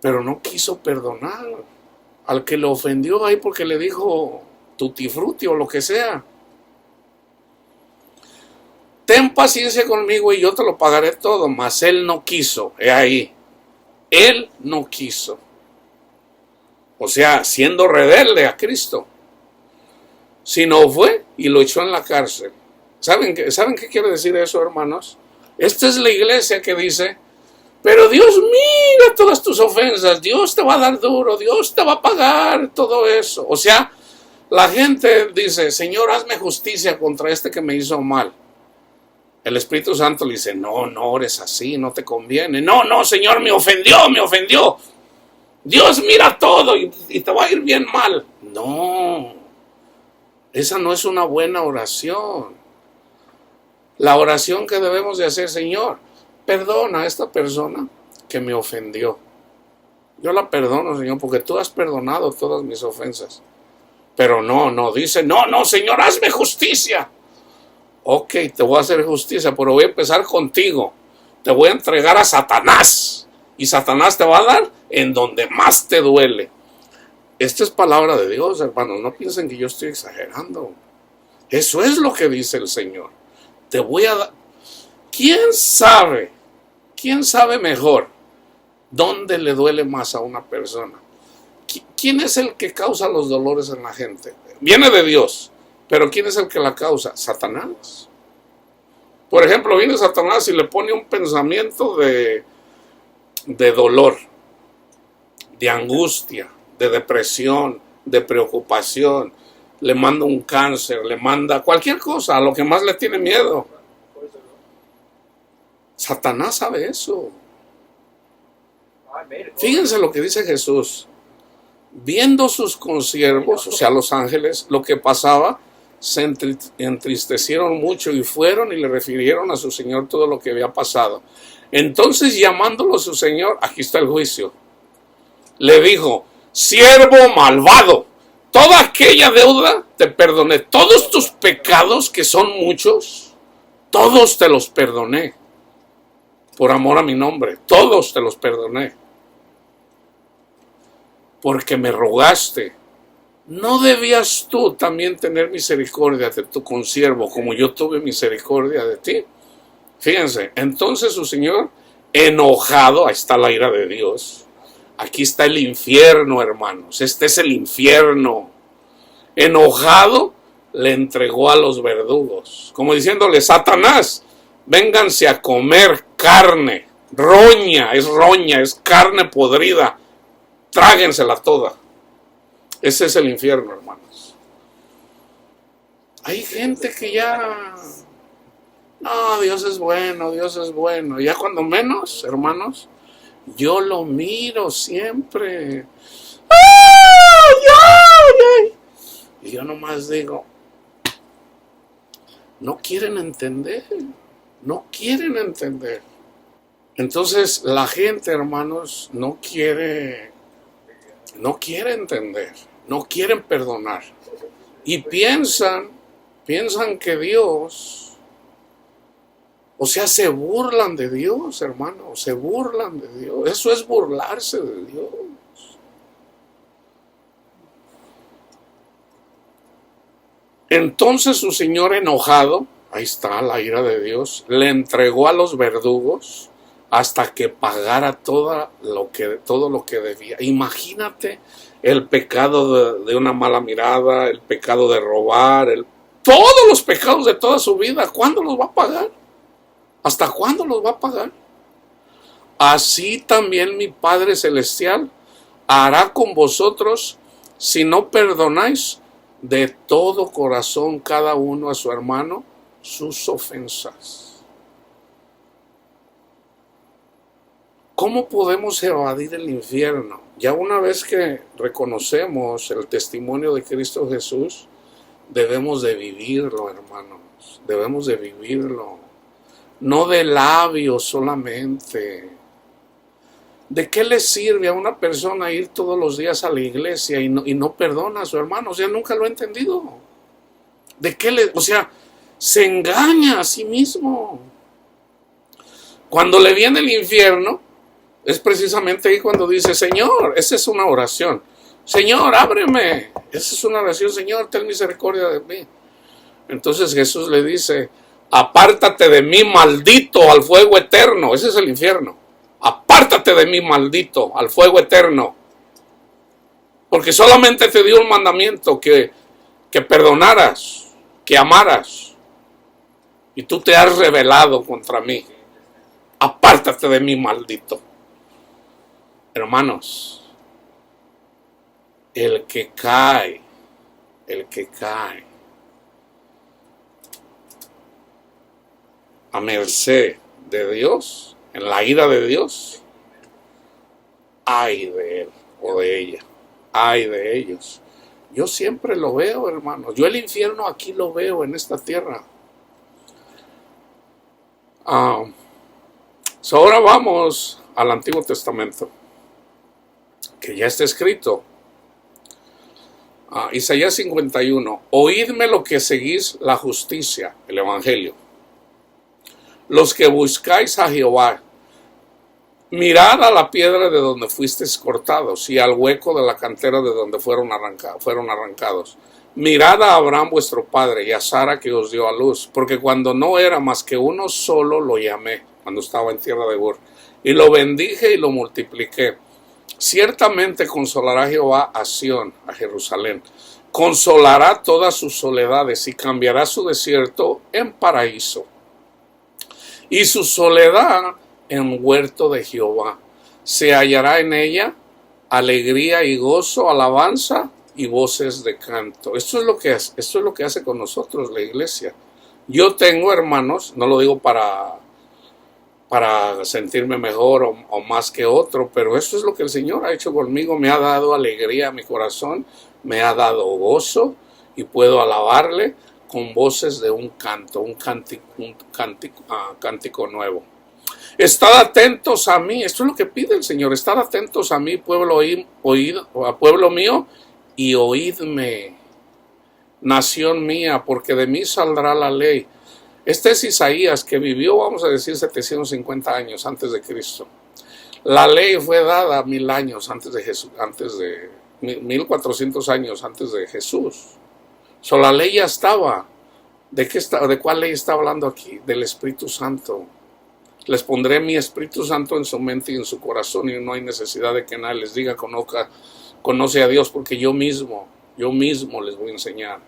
Pero no quiso perdonar al que le ofendió ahí porque le dijo tutti frutti o lo que sea. Ten paciencia conmigo y yo te lo pagaré todo. Mas él no quiso. Ahí. Él no quiso. O sea, siendo rebelde a Cristo. Sino fue y lo echó en la cárcel. ¿Saben qué quiere decir eso, hermanos? Esta es la iglesia que dice: pero Dios mira todas tus ofensas, Dios te va a dar duro, Dios te va a pagar todo eso. O sea, la gente dice: Señor, hazme justicia contra este que me hizo mal. El Espíritu Santo le dice: no eres así, no te conviene. No, Señor, me ofendió. Dios mira todo y te va a ir bien mal. No, esa no es una buena oración. La oración que debemos de hacer: Señor, perdona a esta persona que me ofendió. Yo la perdono, Señor, porque tú has perdonado todas mis ofensas. Pero no, dice: no, Señor, hazme justicia. Ok, te voy a hacer justicia, pero voy a empezar contigo. Te voy a entregar a Satanás. Y Satanás te va a dar en donde más te duele. Esta es palabra de Dios, hermanos. No piensen que yo estoy exagerando. Eso es lo que dice el Señor. Te voy a dar. ¿Quién sabe mejor dónde le duele más a una persona? ¿Quién es el que causa los dolores en la gente? Viene de Dios, pero ¿quién es el que la causa? Satanás. Por ejemplo, viene Satanás y le pone un pensamiento de dolor, de angustia, de depresión, de preocupación. le manda un cáncer, le manda cualquier cosa, a lo que más le tiene miedo. Satanás sabe eso. Fíjense lo que dice Jesús. Viendo sus consiervos, o sea, los ángeles, lo que pasaba, se entristecieron mucho y fueron y le refirieron a su Señor todo lo que había pasado. Entonces, llamándolo a su Señor, aquí está el juicio, le dijo: siervo malvado, toda aquella deuda te perdoné, todos tus pecados, que son muchos, todos te los perdoné, por amor a mi nombre, todos te los perdoné, porque me rogaste. ¿No debías tú también tener misericordia de tu consiervo, como yo tuve misericordia de ti? Fíjense, entonces su Señor, enojado, ahí está la ira de Dios. Aquí está el infierno, hermanos. Este es el infierno. Enojado, le entregó a los verdugos, como diciéndole: Satanás, vénganse a comer carne. Roña, es carne podrida. Tráguensela toda. Ese es el infierno, hermanos. Hay gente que ya... No, Dios es bueno, Dios es bueno. Ya cuando menos, hermanos, yo lo miro siempre. ¡Ay, ay, ay! Y yo nomás digo, no quieren entender. No quieren entender. Entonces la gente, hermanos, no quiere entender, no quieren perdonar. Y piensan que Dios, o sea, se burlan de Dios, hermanos, se burlan de Dios. Eso es burlarse de Dios. Entonces su Señor, enojado, ahí está la ira de Dios, le entregó a los verdugos hasta que pagara todo lo que debía. Imagínate el pecado de una mala mirada, el pecado de robar, todos los pecados de toda su vida. ¿Cuándo los va a pagar? ¿Hasta cuándo los va a pagar? Así también mi Padre Celestial hará con vosotros si no perdonáis de todo corazón cada uno a su hermano sus ofensas. ¿Cómo podemos evadir el infierno? Ya una vez que reconocemos el testimonio de Cristo Jesús, debemos de vivirlo, hermanos. Debemos de vivirlo. No de labios solamente. ¿De qué le sirve a una persona ir todos los días a la iglesia y no perdona a su hermano? O sea, nunca lo he entendido. O sea, se engaña a sí mismo. Cuando le viene el infierno, es precisamente ahí cuando dice: Señor, esa es una oración. Señor, ábreme. Esa es una oración. Señor, ten misericordia de mí. Entonces Jesús le dice: apártate de mí, maldito, al fuego eterno. Ese es el infierno. Apártate de mí, maldito, al fuego eterno. Porque solamente te dio un mandamiento, que perdonaras, que amaras. Y tú te has rebelado contra mí. Apártate de mí, maldito. Hermanos, el que cae a merced de Dios, en la ira de Dios, ay de él o de ella, ay de ellos. Yo siempre lo veo, hermanos. Yo el infierno aquí lo veo en esta tierra. Ahora vamos al Antiguo Testamento, que ya está escrito. Isaías 51. Oídme lo que seguís la justicia, el evangelio. Los que buscáis a Jehová, mirad a la piedra de donde fuisteis cortados y al hueco de la cantera de donde fueron arrancados. Mirad a Abraham vuestro padre y a Sara que os dio a luz, porque cuando no era más que uno solo lo llamé, cuando estaba en tierra de Ur, y lo bendije y lo multipliqué. Ciertamente consolará Jehová a Sión, a Jerusalén. Consolará todas sus soledades y cambiará su desierto en paraíso y su soledad en huerto de Jehová. Se hallará en ella alegría y gozo, alabanza y voces de canto. Esto es lo que hace con nosotros la iglesia. Yo tengo hermanos, no lo digo para sentirme mejor o más que otro, pero eso es lo que el Señor ha hecho conmigo. Me ha dado alegría a mi corazón, me ha dado gozo y puedo alabarle con voces de un canto, un cántico nuevo. Estad atentos a mí, esto es lo que pide el Señor, estad atentos a mí, pueblo mío, y oídme, nación mía, porque de mí saldrá la ley. Este es Isaías, que vivió, vamos a decir, 750 años antes de Cristo. La ley fue dada 1000 años antes de Jesús, 1400 años antes de Jesús. La ley ya estaba. ¿De cuál ley está hablando aquí? Del Espíritu Santo. Les pondré mi Espíritu Santo en su mente y en su corazón, y no hay necesidad de que nadie les diga conoce a Dios, porque yo mismo les voy a enseñar.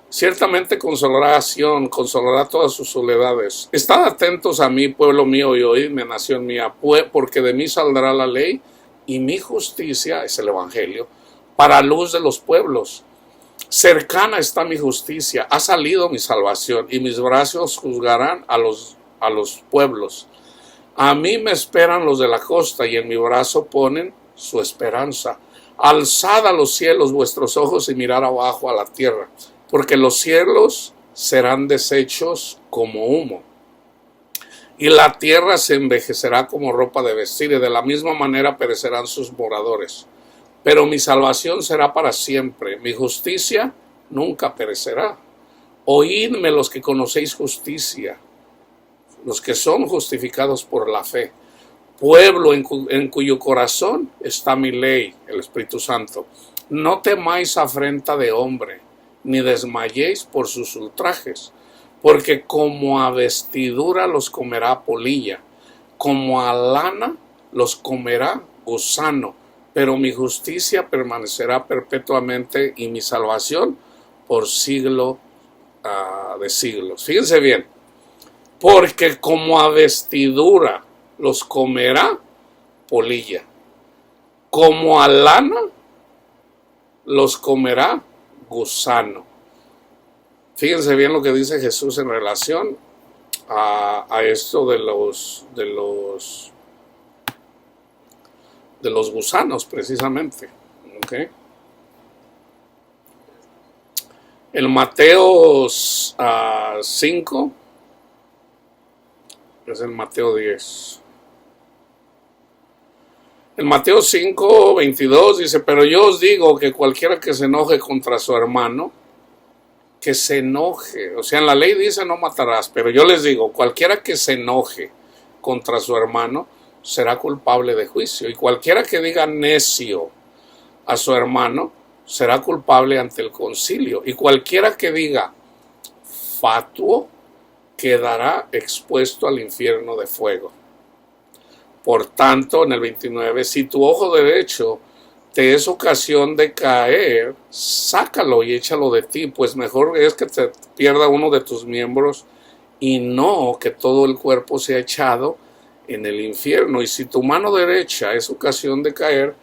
Ciertamente consolará a Sión, consolará todas sus soledades. Estad atentos a mí, pueblo mío, y oídme, nación mía, porque de mí saldrá la ley, y mi justicia, es el Evangelio, para luz de los pueblos. Cercana está mi justicia, ha salido mi salvación, y mis brazos juzgarán a los pueblos. A mí me esperan los de la costa, y en mi brazo ponen su esperanza. Alzad a los cielos vuestros ojos y mirad abajo a la tierra, porque los cielos serán deshechos como humo, y la tierra se envejecerá como ropa de vestir, y de la misma manera perecerán sus moradores. Pero mi salvación será para siempre, mi justicia nunca perecerá. Oídme los que conocéis justicia, los que son justificados por la fe. Pueblo en cuyo corazón está mi ley, el Espíritu Santo. No temáis afrenta de hombre, ni desmayéis por sus ultrajes, porque como a vestidura los comerá polilla, como a lana los comerá gusano, pero mi justicia permanecerá perpetuamente y mi salvación por siglo de siglos. Fíjense bien, porque como a vestidura los comerá polilla, como a lana los comerá gusano. Fíjense bien lo que dice Jesús en relación a esto de los gusanos, precisamente. ¿Okay? El Mateo 5 es el Mateo 10. En Mateo 5, 22 dice, pero yo os digo que cualquiera que se enoje contra su hermano, que se enoje. O sea, en la ley dice no matarás, pero yo les digo, cualquiera que se enoje contra su hermano será culpable de juicio. Y cualquiera que diga necio a su hermano será culpable ante el concilio. Y cualquiera que diga fatuo quedará expuesto al infierno de fuego. Por tanto, en el 29, si tu ojo derecho te es ocasión de caer, sácalo y échalo de ti, pues mejor es que te pierda uno de tus miembros y no que todo el cuerpo sea echado en el infierno. Y si tu mano derecha es ocasión de caer,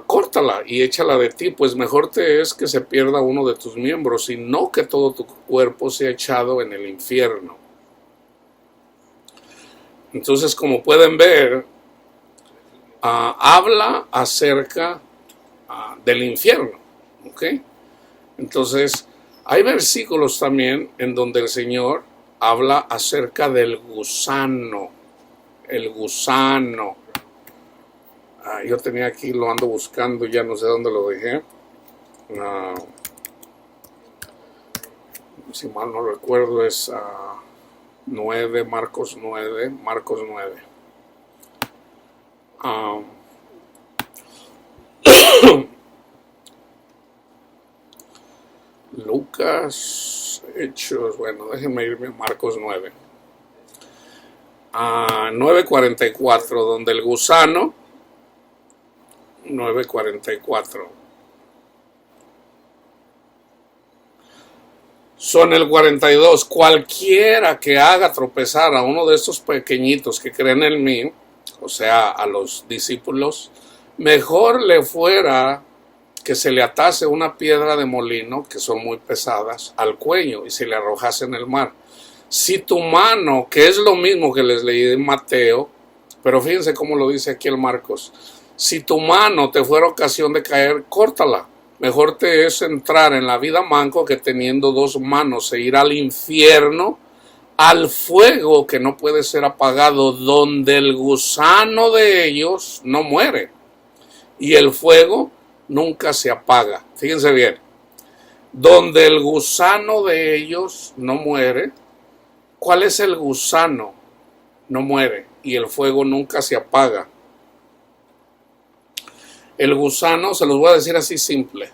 córtala y échala de ti, pues mejor te es que se pierda uno de tus miembros y no que todo tu cuerpo sea echado en el infierno. Entonces, como pueden ver, habla acerca del infierno. ¿Okay? Entonces, hay versículos también en donde el Señor habla acerca del gusano. El gusano. Yo tenía aquí, lo ando buscando, ya no sé dónde lo dejé. Si mal no recuerdo, es 9, Marcos 9. Lucas, Hechos, bueno, déjenme irme a Marcos 9. 9:44, donde el gusano, 9:44. Son el 42. Cualquiera que haga tropezar a uno de estos pequeñitos que creen en mí, o sea, a los discípulos, mejor le fuera que se le atase una piedra de molino, que son muy pesadas, al cuello y se le arrojase en el mar. Si tu mano, que es lo mismo que les leí en Mateo, pero fíjense cómo lo dice aquí el Marcos, si tu mano te fuera ocasión de caer, córtala. Mejor te es entrar en la vida manco que teniendo dos manos e ir al infierno, al fuego que no puede ser apagado, donde el gusano de ellos no muere y el fuego nunca se apaga. Fíjense bien, donde el gusano de ellos no muere. ¿Cuál es el gusano? No muere y el fuego nunca se apaga. El gusano, se los voy a decir así simple.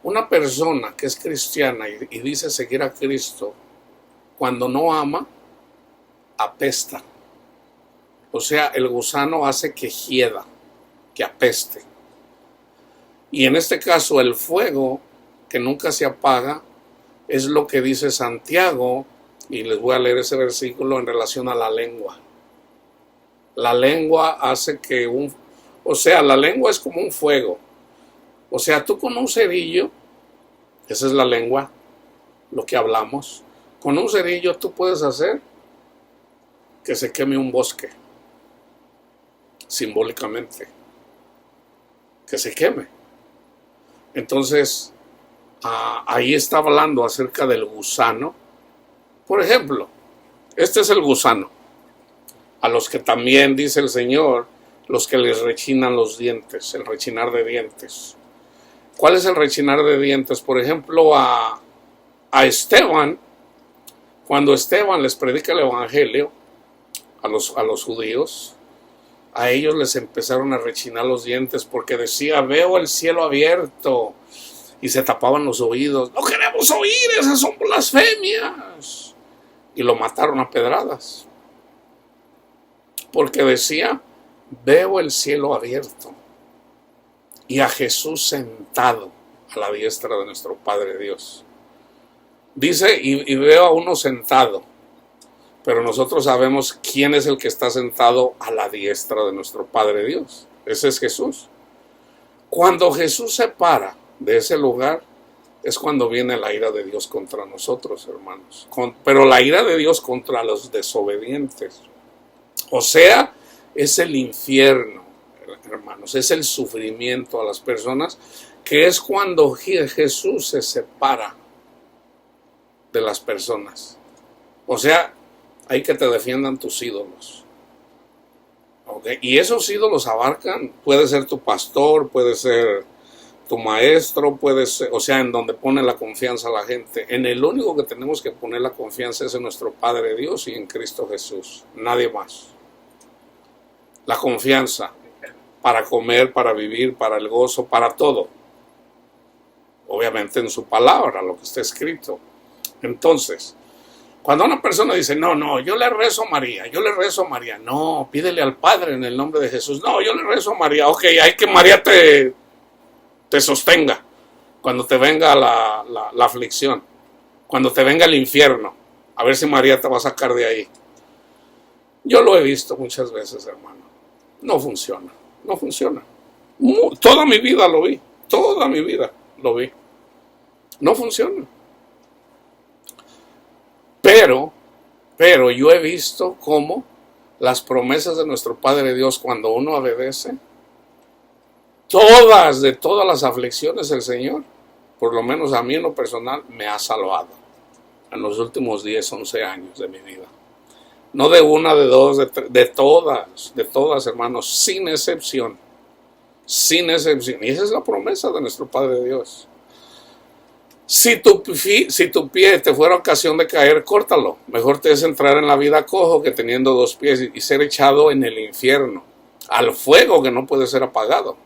Una persona que es cristiana y dice seguir a Cristo, cuando no ama, apesta. O sea, el gusano hace que hieda, que apeste. Y en este caso, el fuego, que nunca se apaga, es lo que dice Santiago, y les voy a leer ese versículo en relación a la lengua. La lengua hace que la lengua es como un fuego. O sea, tú con un cerillo, esa es la lengua, lo que hablamos, con un cerillo tú puedes hacer que se queme un bosque, simbólicamente, que se queme. Entonces, ahí está hablando acerca del gusano. Por ejemplo, este es el gusano, a los que también dice el Señor, los que les rechinan los dientes, el rechinar de dientes. ¿Cuál es el rechinar de dientes? Por ejemplo, a Esteban, cuando Esteban les predica el evangelio a los judíos, a ellos les empezaron a rechinar los dientes porque decía, veo el cielo abierto, y se tapaban los oídos. No queremos oír, esas son blasfemias. Y lo mataron a pedradas porque decía, veo el cielo abierto y a Jesús sentado a la diestra de nuestro Padre Dios. Dice, y veo a uno sentado, pero nosotros sabemos quién es el que está sentado a la diestra de nuestro Padre Dios. Ese es Jesús. Cuando Jesús se para de ese lugar, es cuando viene la ira de Dios contra nosotros, hermanos. Pero la ira de Dios contra los desobedientes. O sea, es el infierno, hermanos. Es el sufrimiento a las personas, que es cuando Jesús se separa de las personas. O sea, hay que te defiendan tus ídolos. ¿Okay? Y esos ídolos abarcan, puede ser tu pastor, puede ser tu maestro, puede ser, o sea, en donde pone la confianza la gente. En el único que tenemos que poner la confianza es en nuestro Padre Dios y en Cristo Jesús. Nadie más. La confianza para comer, para vivir, para el gozo, para todo. Obviamente en su palabra, lo que está escrito. Entonces, cuando una persona dice, no, yo le rezo a María. No, pídele al Padre en el nombre de Jesús. No, yo le rezo a María. Ok, hay que María te sostenga cuando te venga la aflicción, cuando te venga el infierno, a ver si María te va a sacar de ahí. Yo lo he visto muchas veces, hermano. No funciona. Toda mi vida lo vi. No funciona. Pero yo he visto cómo las promesas de nuestro Padre Dios, cuando uno obedece, de todas las aflicciones, el Señor, por lo menos a mí en lo personal, me ha salvado en los últimos 10, 11 años de mi vida. No de una, de dos, de todas, hermanos, sin excepción. Y esa es la promesa de nuestro Padre Dios. Si tu pie te fuera ocasión de caer, córtalo. Mejor te es entrar en la vida cojo que teniendo dos pies y ser echado en el infierno, al fuego que no puede ser apagado,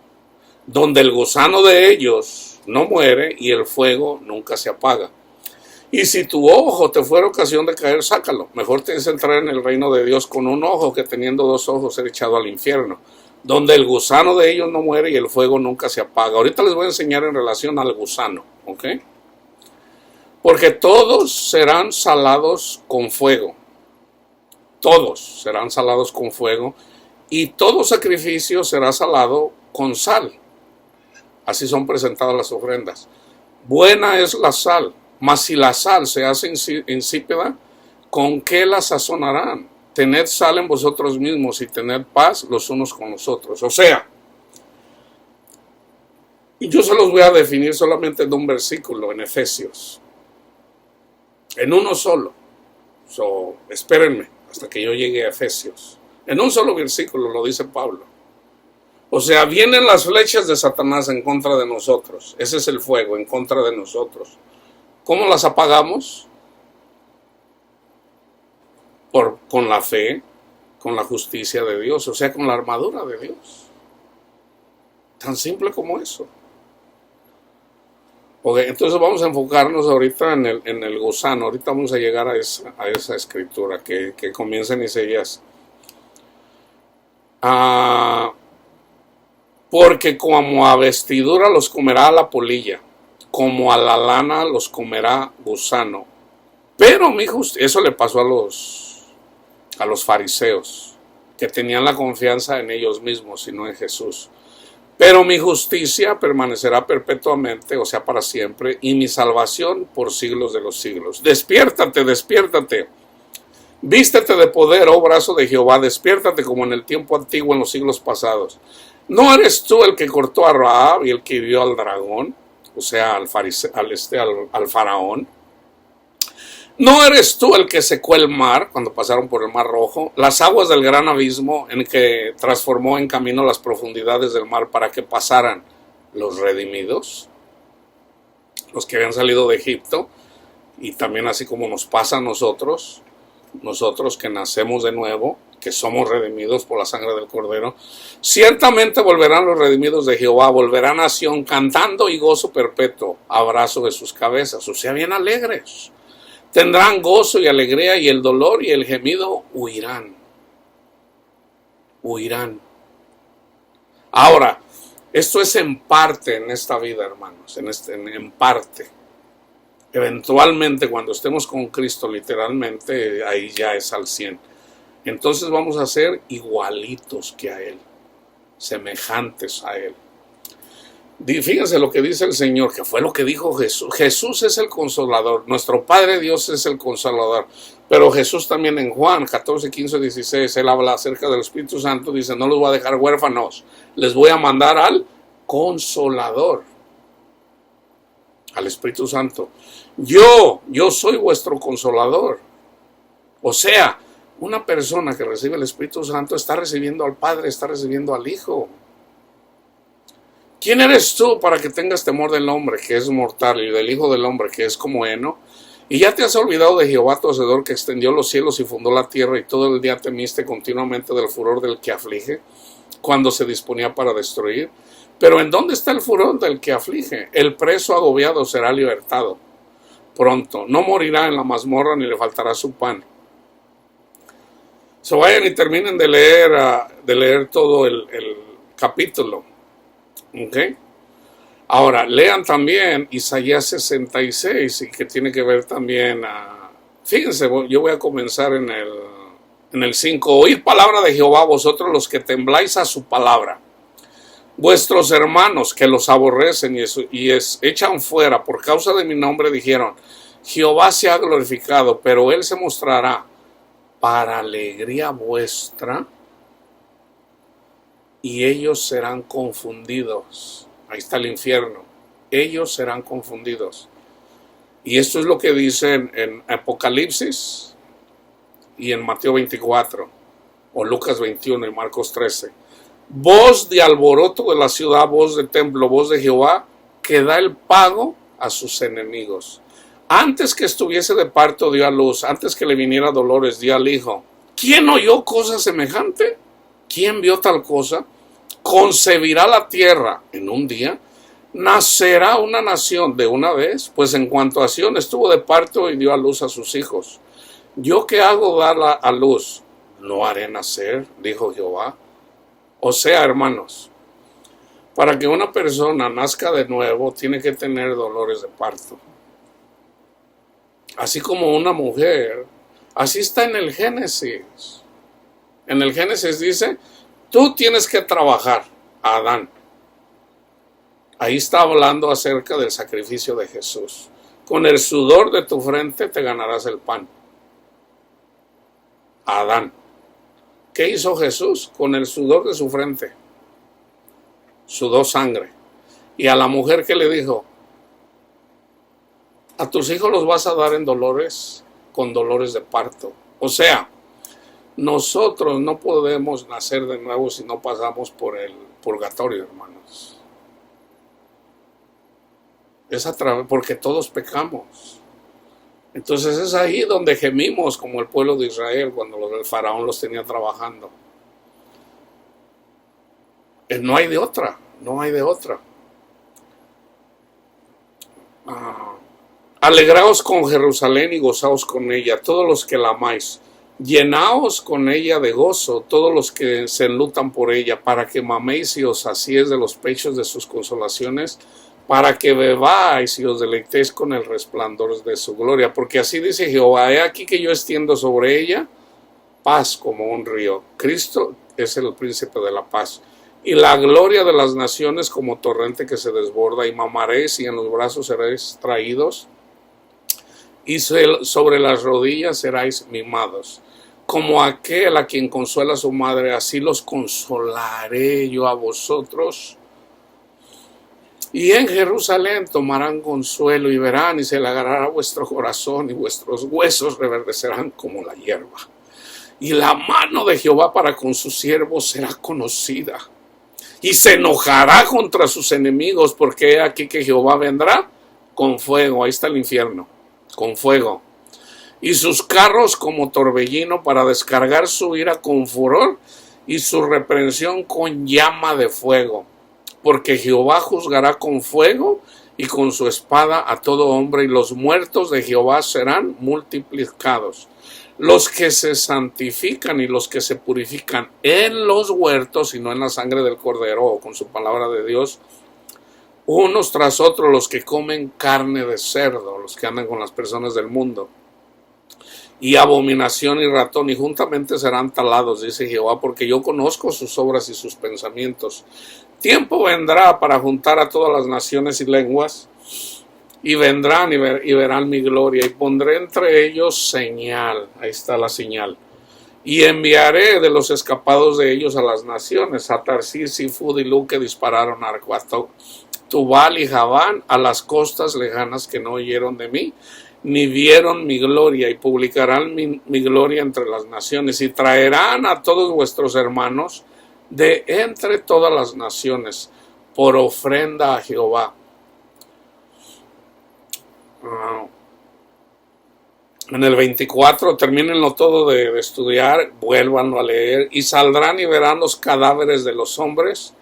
donde el gusano de ellos no muere y el fuego nunca se apaga. Y si tu ojo te fuera ocasión de caer, sácalo. Mejor te es entrar en el reino de Dios con un ojo que teniendo dos ojos ser echado al infierno, donde el gusano de ellos no muere y el fuego nunca se apaga. Ahorita les voy a enseñar en relación al gusano, ¿ok? Porque todos serán salados con fuego. Todos serán salados con fuego. Y todo sacrificio será salado con sal. Así son presentadas las ofrendas. Buena es la sal, mas si la sal se hace insípida, ¿con qué la sazonarán? Tened sal en vosotros mismos y tened paz los unos con los otros. O sea, yo se los voy a definir solamente en un versículo, en Efesios. En uno solo. Espérenme hasta que yo llegue a Efesios. En un solo versículo lo dice Pablo. O sea, vienen las flechas de Satanás en contra de nosotros. Ese es el fuego en contra de nosotros. ¿Cómo las apagamos? Con la fe, con la justicia de Dios, o sea, con la armadura de Dios. Tan simple como eso. Okay, entonces vamos a enfocarnos ahorita en el gusano. Ahorita vamos a llegar a esa escritura que comienza en Isaías. Porque como a vestidura los comerá la polilla, como a la lana los comerá gusano. Pero mi justicia, eso le pasó a los fariseos, que tenían la confianza en ellos mismos y no en Jesús. Pero mi justicia permanecerá perpetuamente, o sea, para siempre, y mi salvación por siglos de los siglos. Despiértate, despiértate. Vístete de poder, oh brazo de Jehová, despiértate como en el tiempo antiguo, en los siglos pasados. ¿No eres tú el que cortó a Rahab y el que hirió al dragón? O sea, al faraón. ¿No eres tú el que secó el mar cuando pasaron por el mar rojo? Las aguas del gran abismo en que transformó en camino las profundidades del mar para que pasaran los redimidos, los que habían salido de Egipto, y también así como nos pasa a nosotros que nacemos de nuevo, que somos redimidos por la sangre del Cordero. Ciertamente volverán los redimidos de Jehová, volverán a Sión cantando y gozo perpetuo, abrazo de sus cabezas, o sea, bien alegres. Tendrán gozo y alegría, y el dolor y el gemido huirán. Huirán. Ahora, esto es en parte en esta vida, hermanos, en parte. Eventualmente, cuando estemos con Cristo, literalmente, ahí ya es al 100. Entonces vamos a ser igualitos que a Él, semejantes a Él. Fíjense lo que dice el Señor, que fue lo que dijo Jesús. Jesús es el consolador, nuestro Padre Dios es el consolador. Pero Jesús también en Juan 14, 15, 16, Él habla acerca del Espíritu Santo, dice, no los voy a dejar huérfanos, les voy a mandar al consolador, al Espíritu Santo. Yo soy vuestro consolador. O sea, una persona que recibe el Espíritu Santo está recibiendo al Padre, está recibiendo al Hijo. ¿Quién eres tú para que tengas temor del hombre que es mortal y del Hijo del hombre que es como heno? ¿Y ya te has olvidado de Jehová tu Hacedor, que extendió los cielos y fundó la tierra, y todo el día temiste continuamente del furor del que aflige, cuando se disponía para destruir? Pero ¿en dónde está el furor del que aflige? El preso agobiado será libertado pronto, no morirá en la mazmorra ni le faltará su pan. Vayan y terminen de leer todo el capítulo. ¿Okay? Ahora, lean también Isaías 66, y que tiene que ver también fíjense, yo voy a comenzar en el 5. Oíd palabra de Jehová, vosotros los que tembláis a su palabra. Vuestros hermanos que los aborrecen y echan fuera por causa de mi nombre dijeron, Jehová se ha glorificado, pero Él se mostrará para alegría vuestra, y ellos serán confundidos. Ahí está el infierno. Ellos serán confundidos. Y esto es lo que dicen en Apocalipsis y en Mateo 24, o Lucas 21 y Marcos 13. Voz de alboroto de la ciudad, voz de templo, voz de Jehová, que da el pago a sus enemigos. Antes que estuviese de parto dio a luz, antes que le viniera dolores dio al hijo. ¿Quién oyó cosa semejante? ¿Quién vio tal cosa? Concebirá la tierra en un día, nacerá una nación de una vez, pues en cuanto a Sión estuvo de parto y dio a luz a sus hijos. Yo que hago dar a luz, no haré nacer, dijo Jehová. O sea, hermanos, para que una persona nazca de nuevo, tiene que tener dolores de parto. Así como una mujer, así está en el Génesis. En el Génesis dice, tú tienes que trabajar, Adán, Ahí está hablando acerca del sacrificio de Jesús. Con el sudor de tu frente te ganarás el pan. Adán. ¿Qué hizo Jesús? Con el sudor de su frente sudó sangre. Y a la mujer que le dijo, a tus hijos los vas a dar en dolores, con dolores de parto. O sea, nosotros no podemos nacer de nuevo si no pasamos por el purgatorio, hermanos. Es a través, porque todos pecamos. Entonces es ahí donde gemimos como el pueblo de Israel cuando el faraón los tenía trabajando. No hay de otra, no hay de otra. Alegraos con Jerusalén y gozaos con ella, todos los que la amáis. Llenaos con ella de gozo, todos los que se enlutan por ella, para que maméis y os saciéis de los pechos de sus consolaciones, para que bebáis y os deleitéis con el resplandor de su gloria. Porque así dice Jehová, he aquí que yo extiendo sobre ella paz como un río. Cristo es el príncipe de la paz. Y la gloria de las naciones como torrente que se desborda, y mamaréis y en los brazos seréis traídos, y sobre las rodillas seráis mimados. Como aquel a quien consuela su madre, así los consolaré yo a vosotros. Y en Jerusalén tomarán consuelo y verán, y se alegrará vuestro corazón, y vuestros huesos reverdecerán como la hierba. Y la mano de Jehová para con sus siervos será conocida. Y se enojará contra sus enemigos, porque he aquí que Jehová vendrá con fuego. Ahí está el infierno, con fuego. Y sus carros como torbellino, para descargar su ira con furor y su reprensión con llama de fuego. Porque Jehová juzgará con fuego y con su espada a todo hombre, y los muertos de Jehová serán multiplicados. Los que se santifican y los que se purifican en los huertos y no en la sangre del cordero o con su palabra de Dios, unos tras otros, los que comen carne de cerdo, los que andan con las personas del mundo, y abominación y ratón, y juntamente serán talados, dice Jehová, porque yo conozco sus obras y sus pensamientos. Tiempo vendrá para juntar a todas las naciones y lenguas, y vendrán y verán mi gloria, y pondré entre ellos señal. Ahí está la señal. Y enviaré de los escapados de ellos a las naciones, a Tarsis y Fud y Lu, que dispararon arco, a Tubal y Javán, a las costas lejanas que no oyeron de mí, ni vieron mi gloria, y publicarán mi gloria entre las naciones, y traerán a todos vuestros hermanos de entre todas las naciones, por ofrenda a Jehová. En el 24, termínenlo todo de estudiar, vuélvanlo a leer, y saldrán y verán los cadáveres de los hombres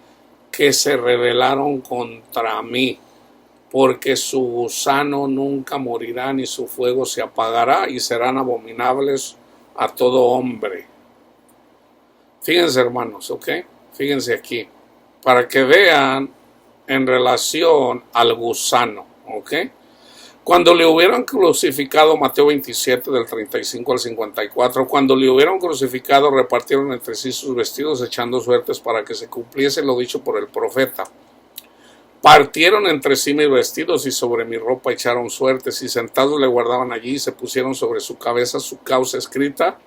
que se rebelaron contra mí, porque su gusano nunca morirá, ni su fuego se apagará, y serán abominables a todo hombre. Fíjense, hermanos, ¿ok? Fíjense aquí, para que vean en relación al gusano, ¿ok? Cuando le hubieron crucificado, Mateo 27, del 35 al 54, cuando le hubieron crucificado, repartieron entre sí sus vestidos, echando suertes para que se cumpliese lo dicho por el profeta. Partieron entre sí mis vestidos y sobre mi ropa echaron suertes, y sentados le guardaban allí, y se pusieron sobre su cabeza su causa escrita: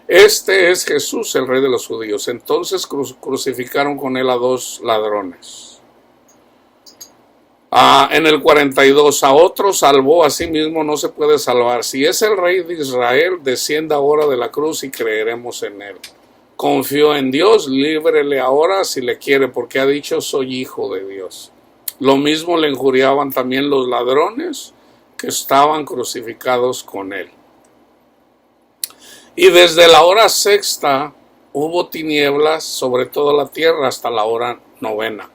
este es Jesús, el Rey de los judíos. Entonces crucificaron con él a dos ladrones. En el 42, a otro salvó, a sí mismo no se puede salvar. Si es el Rey de Israel, descienda ahora de la cruz y creeremos en él. Confió en Dios, líbrele ahora si le quiere, porque ha dicho: soy hijo de Dios. Lo mismo le injuriaban también los ladrones que estaban crucificados con él. Y desde la hora sexta hubo tinieblas sobre toda la tierra hasta la hora novena.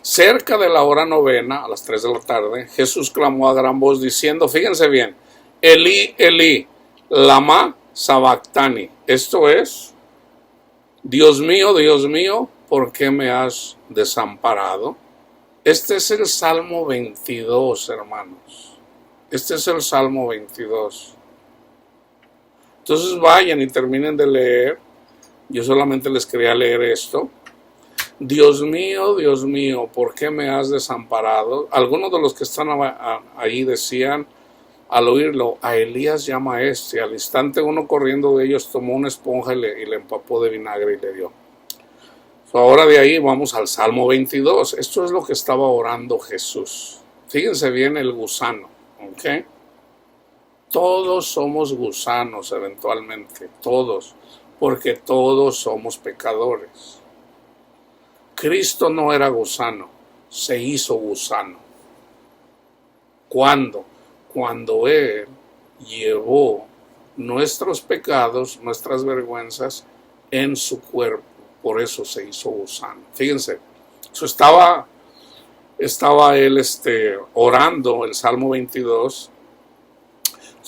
Cerca de la hora novena, a las 3 de la tarde, Jesús clamó a gran voz diciendo, fíjense bien, Elí, Elí, lama sabactani. Esto es, Dios mío, ¿por qué me has desamparado? Este es el Salmo 22, hermanos. Este es el Salmo 22. Entonces vayan y terminen de leer. Yo solamente les quería leer esto. Dios mío, ¿por qué me has desamparado? Algunos de los que están ahí decían al oírlo, a Elías llama a este. Al instante uno corriendo de ellos tomó una esponja y le empapó de vinagre y le dio. Ahora de ahí vamos al Salmo 22. Esto es lo que estaba orando Jesús. Fíjense bien el gusano, ¿ok? Todos somos gusanos eventualmente, todos, porque todos somos pecadores. Cristo no era gusano, se hizo gusano. ¿Cuándo? Cuando Él llevó nuestros pecados, nuestras vergüenzas en su cuerpo. Por eso se hizo gusano. Fíjense, eso estaba él orando el Salmo 22.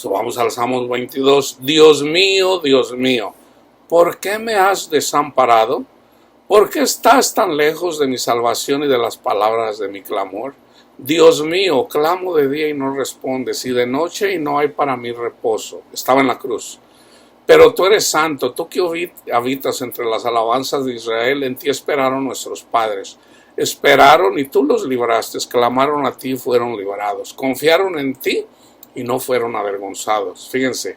Vamos al Salmo 22. Dios mío, ¿por qué me has desamparado? ¿Por qué estás tan lejos de mi salvación y de las palabras de mi clamor? Dios mío, clamo de día y no respondes, y de noche y no hay para mí reposo. Estaba en la cruz. Pero tú eres santo, tú que habitas entre las alabanzas de Israel, en ti esperaron nuestros padres. Esperaron y tú los libraste, clamaron a ti y fueron librados. Confiaron en ti y no fueron avergonzados. Fíjense,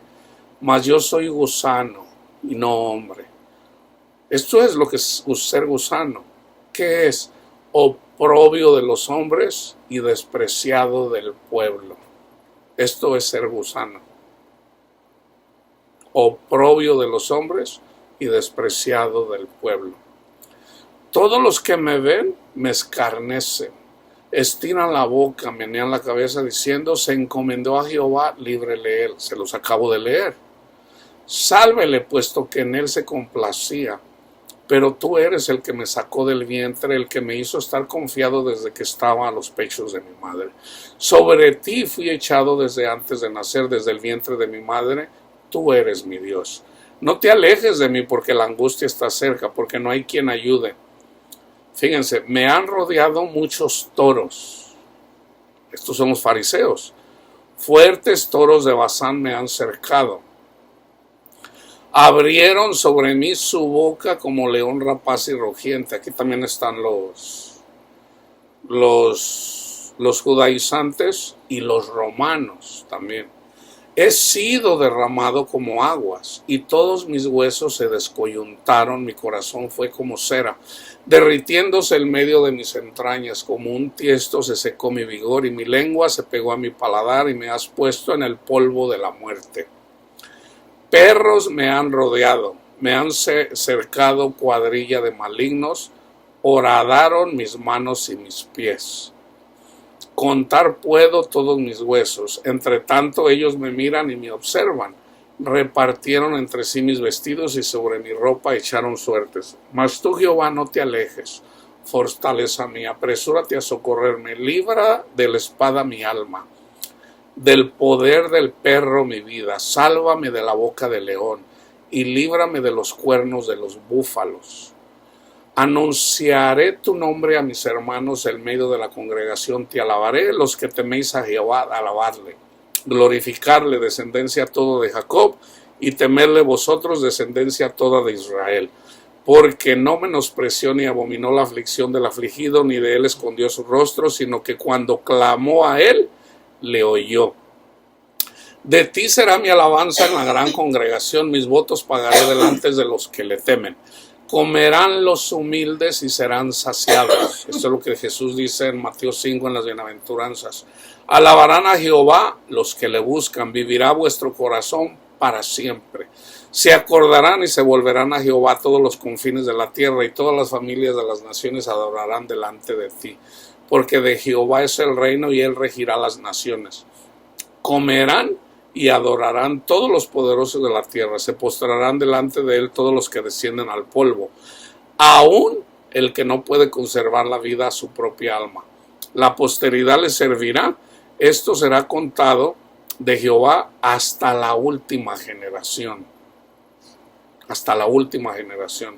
mas yo soy gusano y no hombre. Esto es lo que es ser gusano. ¿Qué es? Oprobio de los hombres y despreciado del pueblo. Esto es ser gusano. Oprobio de los hombres y despreciado del pueblo. Todos los que me ven me escarnecen, estiran la boca, menean la cabeza diciendo, se encomendó a Jehová, líbrele él. Se los acabo de leer. Sálvele, puesto que en él se complacía. Pero tú eres el que me sacó del vientre, el que me hizo estar confiado desde que estaba a los pechos de mi madre. Sobre ti fui echado desde antes de nacer, desde el vientre de mi madre. Tú eres mi Dios. No te alejes de mí porque la angustia está cerca, porque no hay quien ayude. Fíjense, me han rodeado muchos toros. Estos son los fariseos. Fuertes toros de Basán me han cercado. Abrieron sobre mí su boca como león rapaz y rugiente. Aquí también están los judaizantes y los romanos también. He sido derramado como aguas, y todos mis huesos se descoyuntaron, mi corazón fue como cera, derritiéndose el medio de mis entrañas, como un tiesto se secó mi vigor, y mi lengua se pegó a mi paladar, y me has puesto en el polvo de la muerte. Perros me han rodeado, me han cercado cuadrilla de malignos, horadaron mis manos y mis pies. Contar puedo todos mis huesos, entre tanto ellos me miran y me observan. Repartieron entre sí mis vestidos y sobre mi ropa echaron suertes. Mas tú, Jehová, no te alejes, fortaleza mía, apresúrate a socorrerme, libra de la espada mi alma, del poder del perro mi vida, sálvame de la boca del león y líbrame de los cuernos de los búfalos. Anunciaré tu nombre a mis hermanos en medio de la congregación, te alabaré, los que teméis a Jehová, alabarle, glorificarle, descendencia toda de Jacob, y temerle vosotros, descendencia toda de Israel. Porque no menospreció ni abominó la aflicción del afligido, ni de él escondió su rostro, sino que cuando clamó a él, le oyó. De ti será mi alabanza en la gran congregación, mis votos pagaré delante de los que le temen. Comerán los humildes y serán saciados. Esto es lo que Jesús dice en Mateo 5 en las bienaventuranzas. Alabarán a Jehová los que le buscan, vivirá vuestro corazón para siempre. Se acordarán y se volverán a Jehová todos los confines de la tierra, y todas las familias de las naciones adorarán delante de ti. Porque de Jehová es el reino y él regirá las naciones. Comerán y adorarán todos los poderosos de la tierra, se postrarán delante de él todos los que descienden al polvo, aún el que no puede conservar la vida a su propia alma. La posteridad le servirá, esto será contado de Jehová hasta la última generación. Hasta la última generación.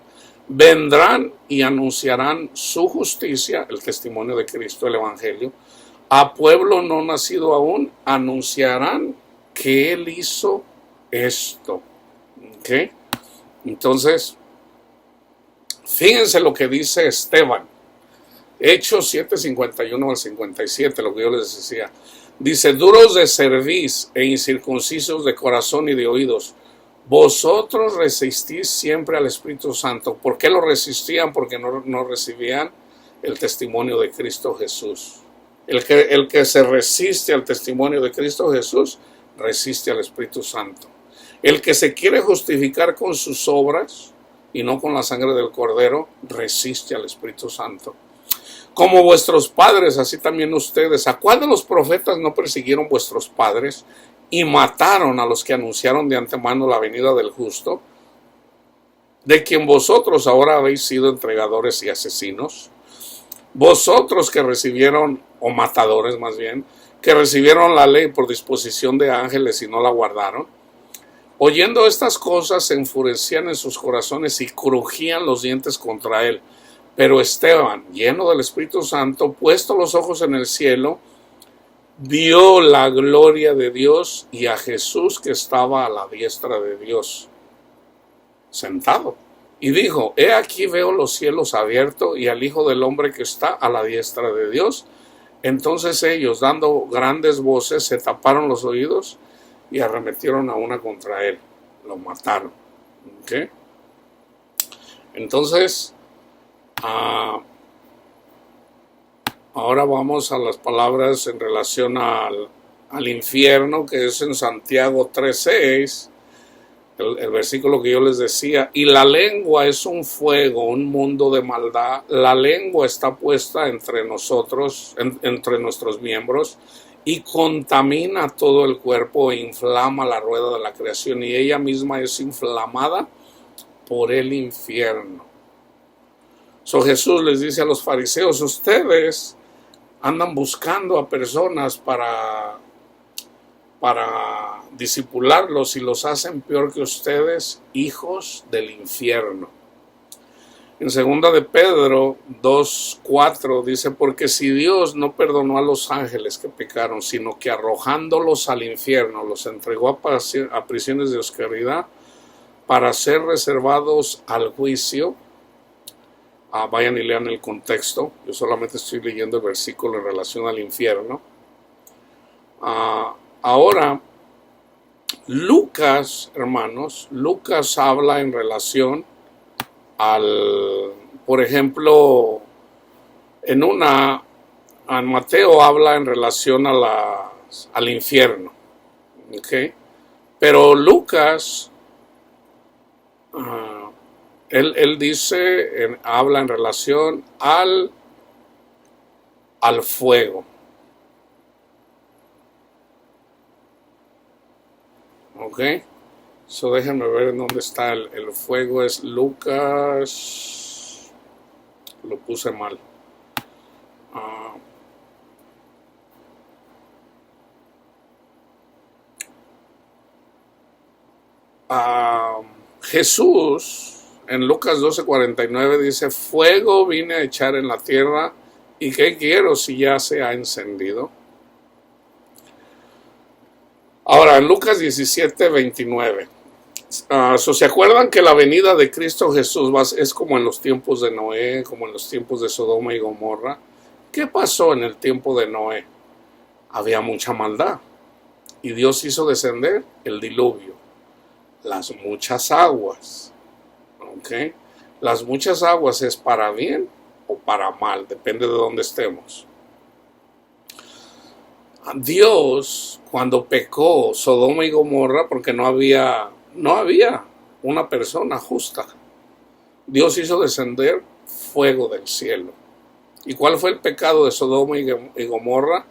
Vendrán y anunciarán su justicia, el testimonio de Cristo, el Evangelio, a pueblo no nacido aún, anunciarán que él hizo esto. ¿Ok? Entonces, Fíjense lo que dice Esteban. Hechos 7:51 al 57, lo que yo les decía. Dice, duros de cerviz e incircuncisos de corazón y de oídos, vosotros resistís siempre al Espíritu Santo. ¿Por qué lo resistían? Porque no recibían el testimonio de Cristo Jesús. El que se resiste al testimonio de Cristo Jesús, resiste al Espíritu Santo. El que se quiere justificar con sus obras y no con la sangre del Cordero, resiste al Espíritu Santo. Como vuestros padres, así también ustedes. ¿A cuál de los profetas no persiguieron vuestros padres y mataron a los que anunciaron de antemano la venida del justo, de quien vosotros ahora habéis sido entregadores y asesinos? Vosotros que recibieron, o matadores más bien, que recibieron la ley por disposición de ángeles y no la guardaron. Oyendo estas cosas se enfurecían en sus corazones y crujían los dientes contra él. Pero Esteban, lleno del Espíritu Santo, puesto los ojos en el cielo, vio la gloria de Dios y a Jesús que estaba a la diestra de Dios, sentado. Y dijo, he aquí veo los cielos abiertos y al Hijo del Hombre que está a la diestra de Dios. Entonces ellos, dando grandes voces, se taparon los oídos y arremetieron a una contra él. Lo mataron. ¿Okay? Entonces, ahora vamos a las palabras en relación al infierno, que es en Santiago 3:6, el versículo que yo les decía. Y la lengua es un fuego, un mundo de maldad. La lengua está puesta entre nosotros, entre nuestros miembros, y contamina todo el cuerpo e inflama la rueda de la creación, y ella misma es inflamada por el infierno. Jesús les dice a los fariseos, ustedes andan buscando a personas para discipularlos y los hacen peor que ustedes, hijos del infierno. En 2 de Pedro 2:4 dice, porque si Dios no perdonó a los ángeles que pecaron, sino que arrojándolos al infierno los entregó a prisiones de oscuridad para ser reservados al juicio. Vayan y lean el contexto. Yo solamente estoy leyendo el versículo en relación al infierno. Ahora, Lucas, hermanos, Lucas habla en relación por ejemplo, en Mateo habla en relación al infierno. ¿Okay? Pero Lucas, él dice, habla en relación al fuego. ¿Ok? Déjenme ver en dónde está el fuego. Es Lucas. Lo puse mal. Jesús en Lucas 12:49 dice, fuego vine a echar en la tierra, y ¿qué quiero si ya se ha encendido? Ahora, en Lucas 17:29, ¿se acuerdan que la venida de Cristo Jesús es como en los tiempos de Noé, como en los tiempos de Sodoma y Gomorra? ¿Qué pasó en el tiempo de Noé? Había mucha maldad, y Dios hizo descender el diluvio, las muchas aguas. ¿Okay? Las muchas aguas es para bien o para mal, depende de dónde estemos. Dios, cuando pecó Sodoma y Gomorra, porque no había una persona justa, Dios hizo descender fuego del cielo. ¿Y cuál fue el pecado de Sodoma y Gomorra?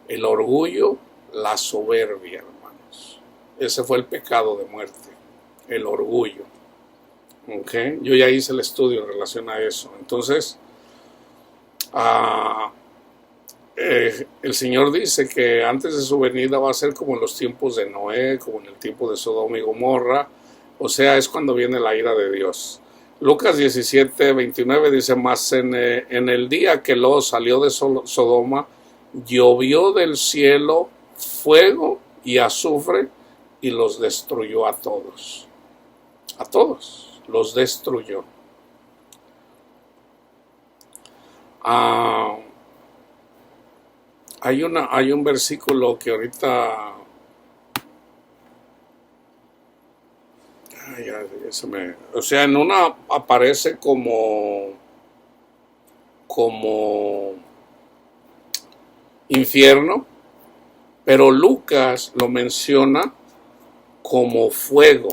El orgullo, la soberbia, hermanos. Ese fue el pecado de muerte, el orgullo. ¿Okay? Yo ya hice el estudio en relación a eso. Entonces, el Señor dice que antes de su venida va a ser como en los tiempos de Noé, como en el tiempo de Sodoma y Gomorra. O sea, es cuando viene la ira de Dios. Lucas 17:29 dice, más en el día que Lot salió de Sodoma, llovió del cielo fuego y azufre y los destruyó a todos. A todos los destruyó. Ah, hay un versículo que ahorita, o sea, en una aparece como infierno, pero Lucas lo menciona como fuego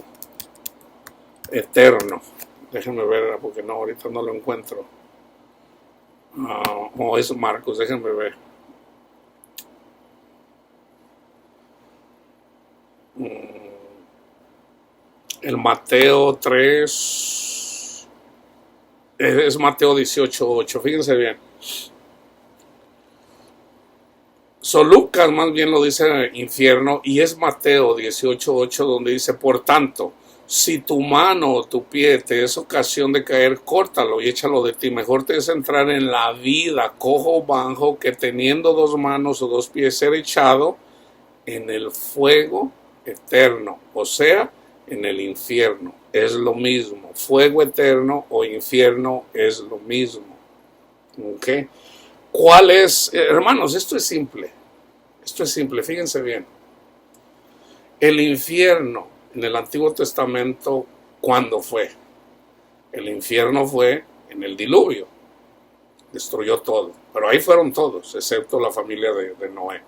eterno. Déjenme ver, porque no, ahorita no lo encuentro. O es Marcos, déjenme ver. El Mateo 3, es Mateo 18:8, fíjense bien. Lucas más bien lo dice infierno, y es Mateo 18:8 donde dice: por tanto, si tu mano o tu pie te es ocasión de caer, córtalo y échalo de ti. Mejor te es entrar en la vida cojo o manjo que teniendo dos manos o dos pies ser echado en el fuego eterno, o sea, en el infierno. Es lo mismo. Fuego eterno o infierno es lo mismo. ¿Ok? ¿Cuál es? Hermanos, esto es simple. Esto es simple, fíjense bien. El infierno en el Antiguo Testamento, ¿cuándo fue? El infierno fue en el diluvio. Destruyó todo. Pero ahí fueron todos, excepto la familia de Noé.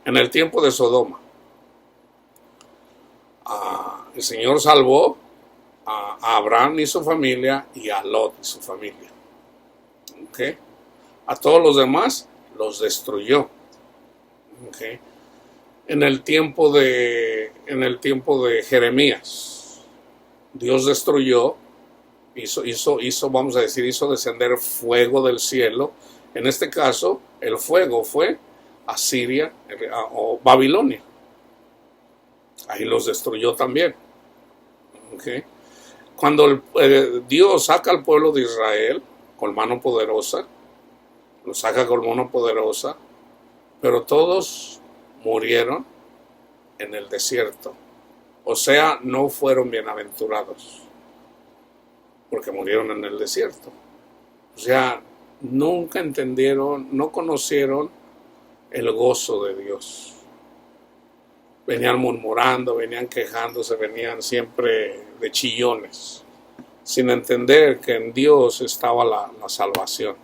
En el tiempo de Sodoma, el Señor salvó a Abraham y su familia y a Lot y su familia. ¿Okay? A todos los demás los destruyó. ¿Okay? En el tiempo de Jeremías, Dios destruyó, vamos a decir, hizo descender fuego del cielo. En este caso, el fuego fue Asiria o Babilonia. Ahí los destruyó también. ¿Okay? Cuando Dios saca al pueblo de Israel con mano poderosa, lo saca con mano poderosa, pero todos murieron en el desierto. O sea, no fueron bienaventurados, porque murieron en el desierto. O sea, nunca entendieron, no conocieron el gozo de Dios. Venían murmurando, venían quejándose, venían siempre de chillones, sin entender que en Dios estaba la salvación.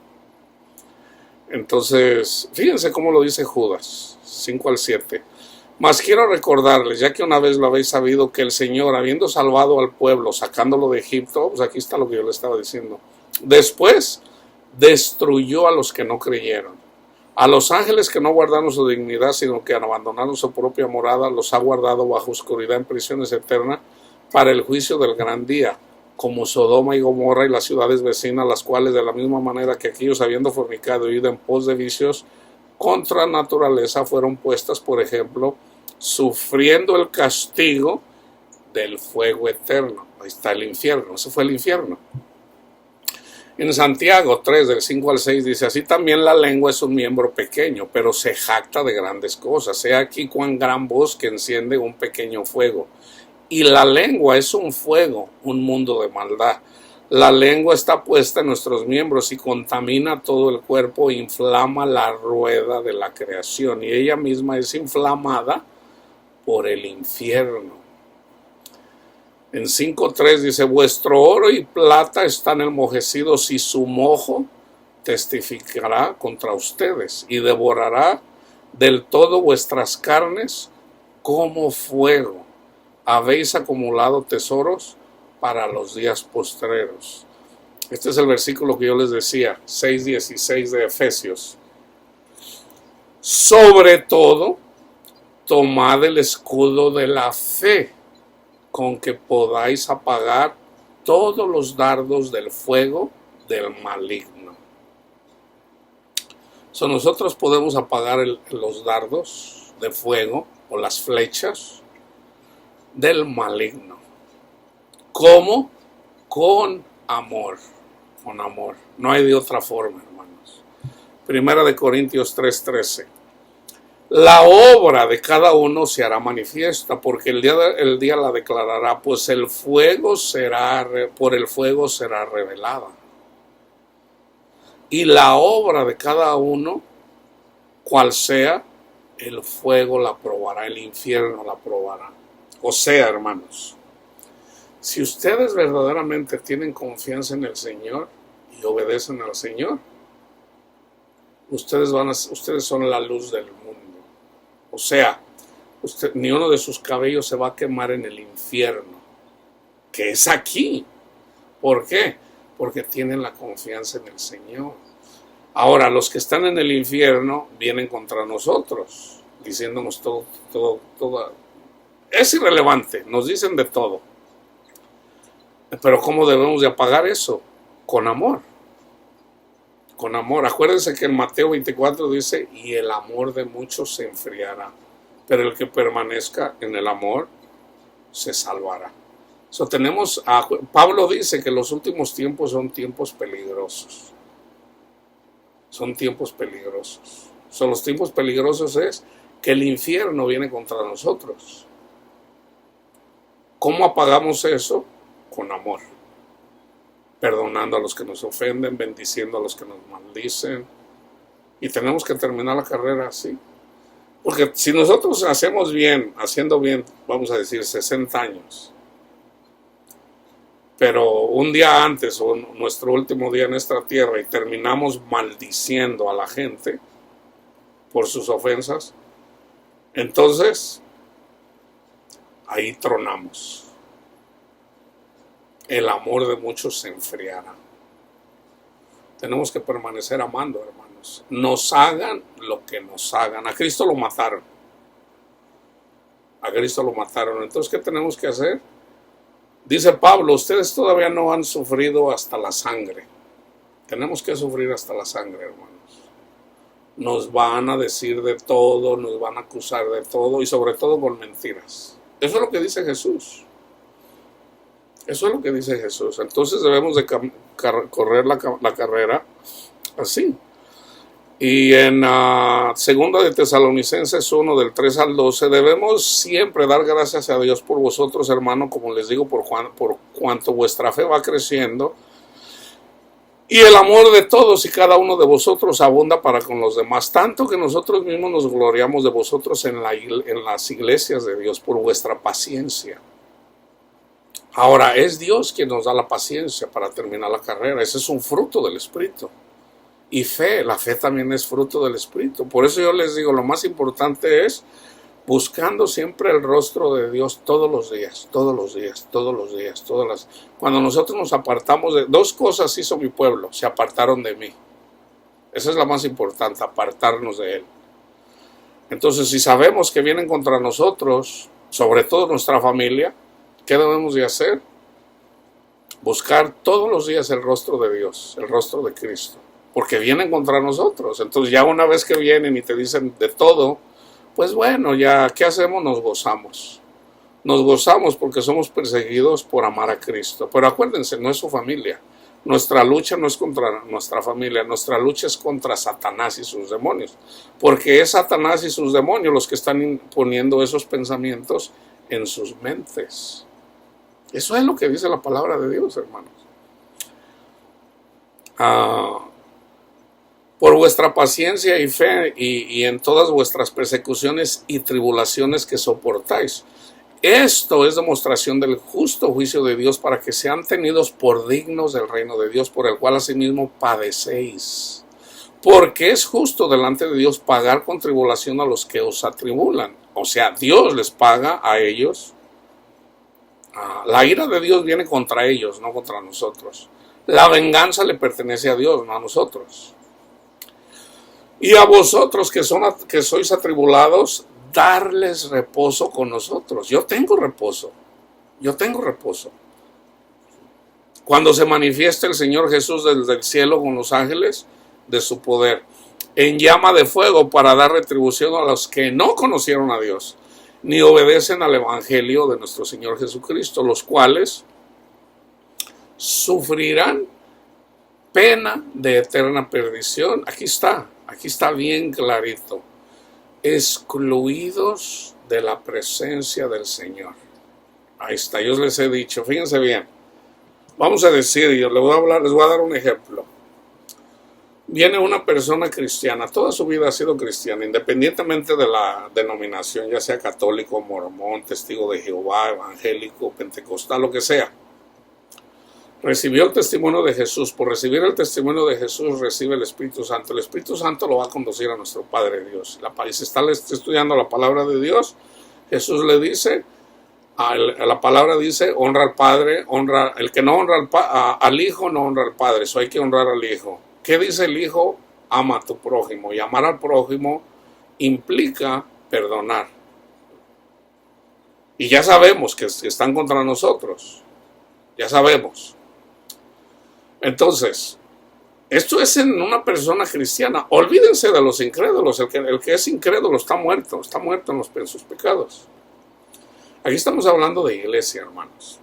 Entonces, fíjense cómo lo dice Judas 5-7. Mas quiero recordarles, ya que una vez lo habéis sabido, que el Señor, habiendo salvado al pueblo, sacándolo de Egipto, pues aquí está lo que yo le estaba diciendo, después destruyó a los que no creyeron. A los ángeles que no guardaron su dignidad, sino que abandonaron su propia morada, los ha guardado bajo oscuridad en prisiones eternas para el juicio del gran día, como Sodoma y Gomorra y las ciudades vecinas, las cuales de la misma manera que aquellos, habiendo fornicado y ido en pos de vicios contra naturaleza, fueron puestas, por ejemplo, sufriendo el castigo del fuego eterno. Ahí está el infierno, ese fue el infierno. En Santiago 3, del 5-6 dice: así también la lengua es un miembro pequeño, pero se jacta de grandes cosas. He aquí cuán gran voz que enciende un pequeño fuego. Y la lengua es un fuego, un mundo de maldad. La lengua está puesta en nuestros miembros y contamina todo el cuerpo, inflama la rueda de la creación, y ella misma es inflamada por el infierno. En 5.3 dice: vuestro oro y plata están enmojecidos, y su mojo testificará contra ustedes, y devorará del todo vuestras carnes como fuego. Habéis acumulado tesoros para los días postreros. Este es el versículo que yo les decía, 6:16 de Efesios. Sobre todo, tomad el escudo de la fe, con que podáis apagar todos los dardos del fuego del maligno. Nosotros podemos apagar los dardos de fuego o las flechas del maligno. ¿Cómo? Con amor. Con amor. No hay de otra forma, hermanos. Primera de Corintios 3:13. La obra de cada uno se hará manifiesta, porque el día la declarará, pues por el fuego será revelada. y la obra de cada uno, cual sea, el fuego la probará, el infierno la probará. O sea, hermanos, si ustedes verdaderamente tienen confianza en el Señor y obedecen al Señor, ustedes son la luz del mundo. O sea, ni uno de sus cabellos se va a quemar en el infierno, que es aquí. ¿Por qué? Porque tienen la confianza en el Señor. Ahora, los que están en el infierno vienen contra nosotros, diciéndonos todo. Es irrelevante, nos dicen de todo. Pero ¿cómo debemos de apagar eso? Con amor. Con amor. Acuérdense que en Mateo 24 dice, y el amor de muchos se enfriará, pero el que permanezca en el amor se salvará. Pablo dice que los últimos tiempos son tiempos peligrosos. Son tiempos peligrosos. Los tiempos peligrosos es que el infierno viene contra nosotros. ¿Cómo apagamos eso? Con amor. Perdonando a los que nos ofenden, bendiciendo a los que nos maldicen. Y tenemos que terminar la carrera así. Porque si nosotros haciendo bien, vamos a decir 60 años, pero un día antes o nuestro último día en esta tierra y terminamos maldiciendo a la gente por sus ofensas, entonces ahí tronamos. El amor de muchos se enfriará. Tenemos que permanecer amando, hermanos. Nos hagan lo que nos hagan. A Cristo lo mataron. A Cristo lo mataron. Entonces, ¿qué tenemos que hacer? Dice Pablo, ustedes todavía no han sufrido hasta la sangre. Tenemos que sufrir hasta la sangre, hermanos. Nos van a decir de todo, nos van a acusar de todo y sobre todo con mentiras. Eso es lo que dice Jesús. Eso es lo que dice Jesús. Entonces debemos de correr la carrera así. Y en 2 de Tesalonicenses 1, del 3 al 12, debemos siempre dar gracias a Dios por vosotros, hermano, como les digo, por cuanto vuestra fe va creciendo, y el amor de todos y cada uno de vosotros abunda para con los demás, tanto que nosotros mismos nos gloriamos de vosotros en las iglesias de Dios por vuestra paciencia. Ahora, es Dios quien nos da la paciencia para terminar la carrera. Ese es un fruto del Espíritu. Y la fe también es fruto del Espíritu. Por eso yo les digo, lo más importante es buscando siempre el rostro de Dios todos los días. Cuando nosotros nos apartamos de... Dos cosas hizo mi pueblo, se apartaron de mí. Esa es la más importante, apartarnos de Él. Entonces, si sabemos que vienen contra nosotros, sobre todo nuestra familia, ¿qué debemos de hacer? Buscar todos los días el rostro de Dios, el rostro de Cristo. Porque vienen contra nosotros. Entonces ya una vez que vienen y te dicen de todo, pues bueno, ya, ¿qué hacemos? Nos gozamos. Nos gozamos porque somos perseguidos por amar a Cristo. Pero acuérdense, no es su familia. Nuestra lucha no es contra nuestra familia, nuestra lucha es contra Satanás y sus demonios. Porque es Satanás y sus demonios los que están imponiendo esos pensamientos en sus mentes. Eso es lo que dice la palabra de Dios, hermanos. Por vuestra paciencia y fe y en todas vuestras persecuciones y tribulaciones que soportáis. Esto es demostración del justo juicio de Dios para que sean tenidos por dignos del reino de Dios, por el cual asimismo padecéis. Porque es justo delante de Dios pagar con tribulación a los que os atribulan. O sea, Dios les paga a ellos. La ira de Dios viene contra ellos, no contra nosotros. La venganza le pertenece a Dios, no a nosotros. Y a vosotros que sois atribulados, darles reposo con nosotros. Yo tengo reposo. Cuando se manifiesta el Señor Jesús desde el cielo con los ángeles de su poder, en llama de fuego para dar retribución a los que no conocieron a Dios, ni obedecen al Evangelio de nuestro Señor Jesucristo, los cuales sufrirán pena de eterna perdición. Aquí está bien clarito. Excluidos de la presencia del Señor. Ahí está, yo les he dicho, fíjense bien. Vamos a decir, les voy a dar un ejemplo. Viene una persona cristiana, toda su vida ha sido cristiana, independientemente de la denominación, ya sea católico, mormón, testigo de Jehová, evangélico, pentecostal, lo que sea. Recibió el testimonio de Jesús. Por recibir el testimonio de Jesús recibe el Espíritu Santo. El Espíritu Santo lo va a conducir a nuestro Padre Dios. Si está estudiando la palabra de Dios, Jesús le dice, la palabra dice, honra al Padre, el que no honra al Hijo no honra al Padre. Eso hay que honrar al Hijo. ¿Qué dice el Hijo? Ama a tu prójimo. Y amar al prójimo implica perdonar. Y ya sabemos que están contra nosotros. Ya sabemos. Entonces, esto es en una persona cristiana. Olvídense de los incrédulos. El que es incrédulo está muerto en sus pecados. Aquí estamos hablando de iglesia, hermanos.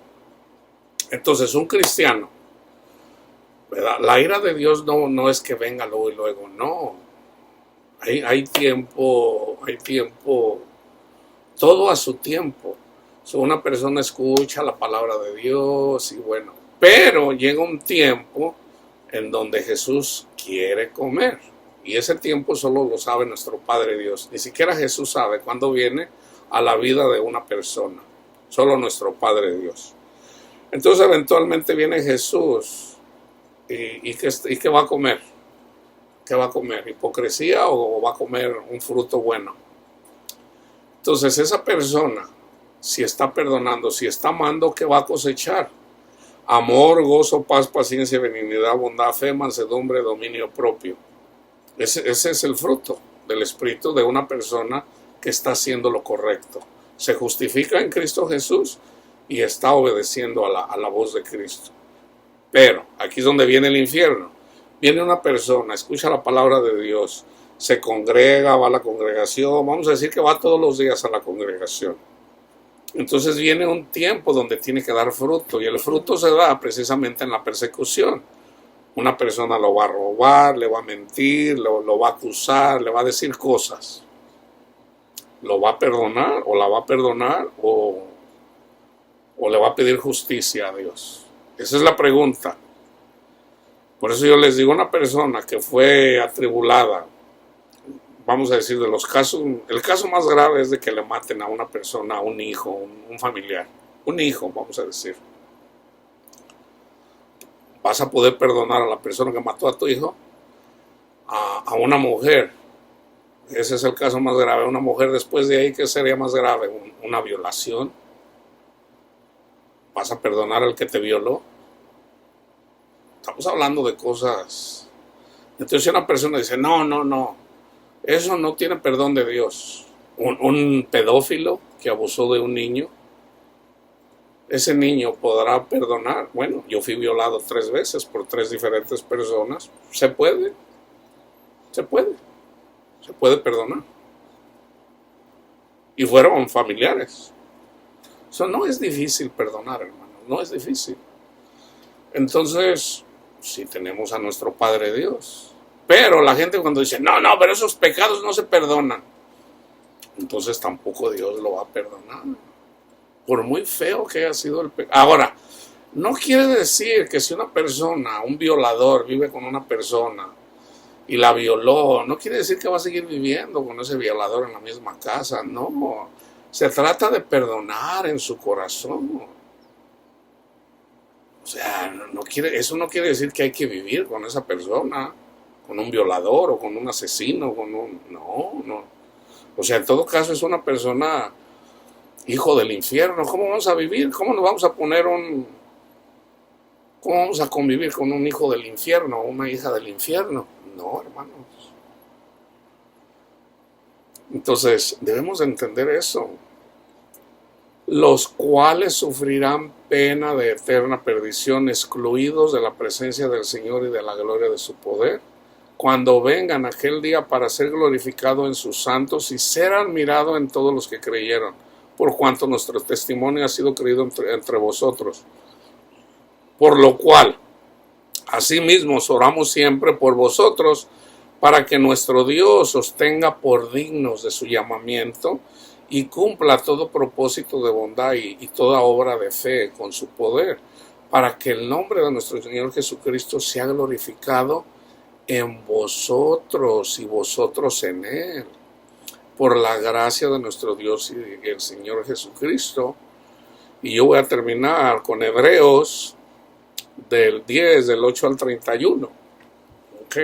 Entonces, un cristiano, ¿verdad? La ira de Dios no es que venga luego y luego, no. Hay tiempo, todo a su tiempo. Una persona escucha la palabra de Dios y bueno, pero llega un tiempo en donde Jesús quiere comer. Y ese tiempo solo lo sabe nuestro Padre Dios. Ni siquiera Jesús sabe cuándo viene a la vida de una persona. Solo nuestro Padre Dios. Entonces eventualmente viene Jesús. ¿Y qué va a comer? ¿Qué va a comer? ¿Hipocresía o va a comer un fruto bueno? Entonces esa persona, si está perdonando, si está amando, ¿qué va a cosechar? Amor, gozo, paz, paciencia, benignidad, bondad, fe, mansedumbre, dominio propio. Ese es el fruto del Espíritu de una persona que está haciendo lo correcto. Se justifica en Cristo Jesús y está obedeciendo a la voz de Cristo. Pero aquí es donde viene el infierno. Viene una persona, escucha la palabra de Dios, se congrega, va a la congregación, vamos a decir que va todos los días a la congregación. Entonces viene un tiempo donde tiene que dar fruto y el fruto se da precisamente en la persecución. Una persona lo va a robar, le va a mentir, lo va a acusar, le va a decir cosas. ¿Lo va a perdonar o la va a perdonar o le va a pedir justicia a Dios? Esa es la pregunta. Por eso yo les digo, una persona que fue atribulada, vamos a decir, de los casos, el caso más grave es de que le maten a una persona, a un hijo, un familiar. Un hijo, vamos a decir. ¿Vas a poder perdonar a la persona que mató a tu hijo? A una mujer. Ese es el caso más grave. Una mujer después de ahí, ¿qué sería más grave? ¿Una violación? ¿Vas a perdonar al que te violó? Estamos hablando de cosas. Entonces si una persona dice, no. Eso no tiene perdón de Dios. Un pedófilo que abusó de un niño, ese niño podrá perdonar. Bueno, yo fui violado 3 veces por 3 diferentes personas. Se puede perdonar. Y fueron familiares. Eso no es difícil perdonar, hermano. No es difícil. Entonces, si tenemos a nuestro Padre Dios. Pero la gente cuando dice, no, pero esos pecados no se perdonan. Entonces tampoco Dios lo va a perdonar. Por muy feo que haya sido el pecado. Ahora, no quiere decir que si una persona, un violador, vive con una persona y la violó, no quiere decir que va a seguir viviendo con ese violador en la misma casa. No, se trata de perdonar en su corazón. O sea, eso no quiere decir que hay que vivir con esa persona, con un violador o con un asesino, no. O sea, en todo caso es una persona hijo del infierno. ¿Cómo vamos a vivir? ¿Cómo nos vamos a ¿Cómo vamos a convivir con un hijo del infierno o una hija del infierno? No, hermanos. Entonces, debemos entender eso. Los cuales sufrirán pena de eterna perdición, excluidos de la presencia del Señor y de la gloria de su poder, cuando vengan aquel día para ser glorificado en sus santos y ser admirado en todos los que creyeron, por cuanto nuestro testimonio ha sido creído entre vosotros. Por lo cual, asimismo, oramos siempre por vosotros, para que nuestro Dios os tenga por dignos de su llamamiento y cumpla todo propósito de bondad y toda obra de fe con su poder, para que el nombre de nuestro Señor Jesucristo sea glorificado en vosotros y vosotros en Él, por la gracia de nuestro Dios y el Señor Jesucristo. Y yo voy a terminar con Hebreos del 10, del 8 al 31. ¿Ok?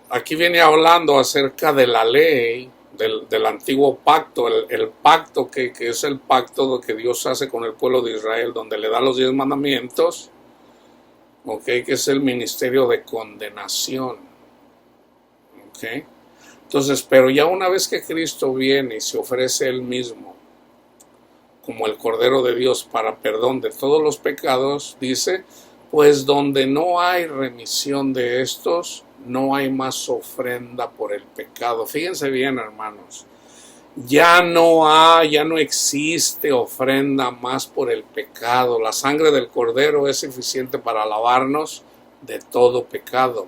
Aquí viene hablando acerca de la ley, del antiguo pacto, el pacto que es el pacto que Dios hace con el pueblo de Israel, donde le da los 10 mandamientos, ¿okay? Que es el ministerio de condenación. ¿Okay? Entonces, pero ya una vez que Cristo viene y se ofrece Él mismo como el Cordero de Dios para perdón de todos los pecados, dice, pues donde no hay remisión de estos, no hay más ofrenda por el pecado. Fíjense bien, hermanos, ya no existe ofrenda más por el pecado. La sangre del Cordero es suficiente para lavarnos de todo pecado.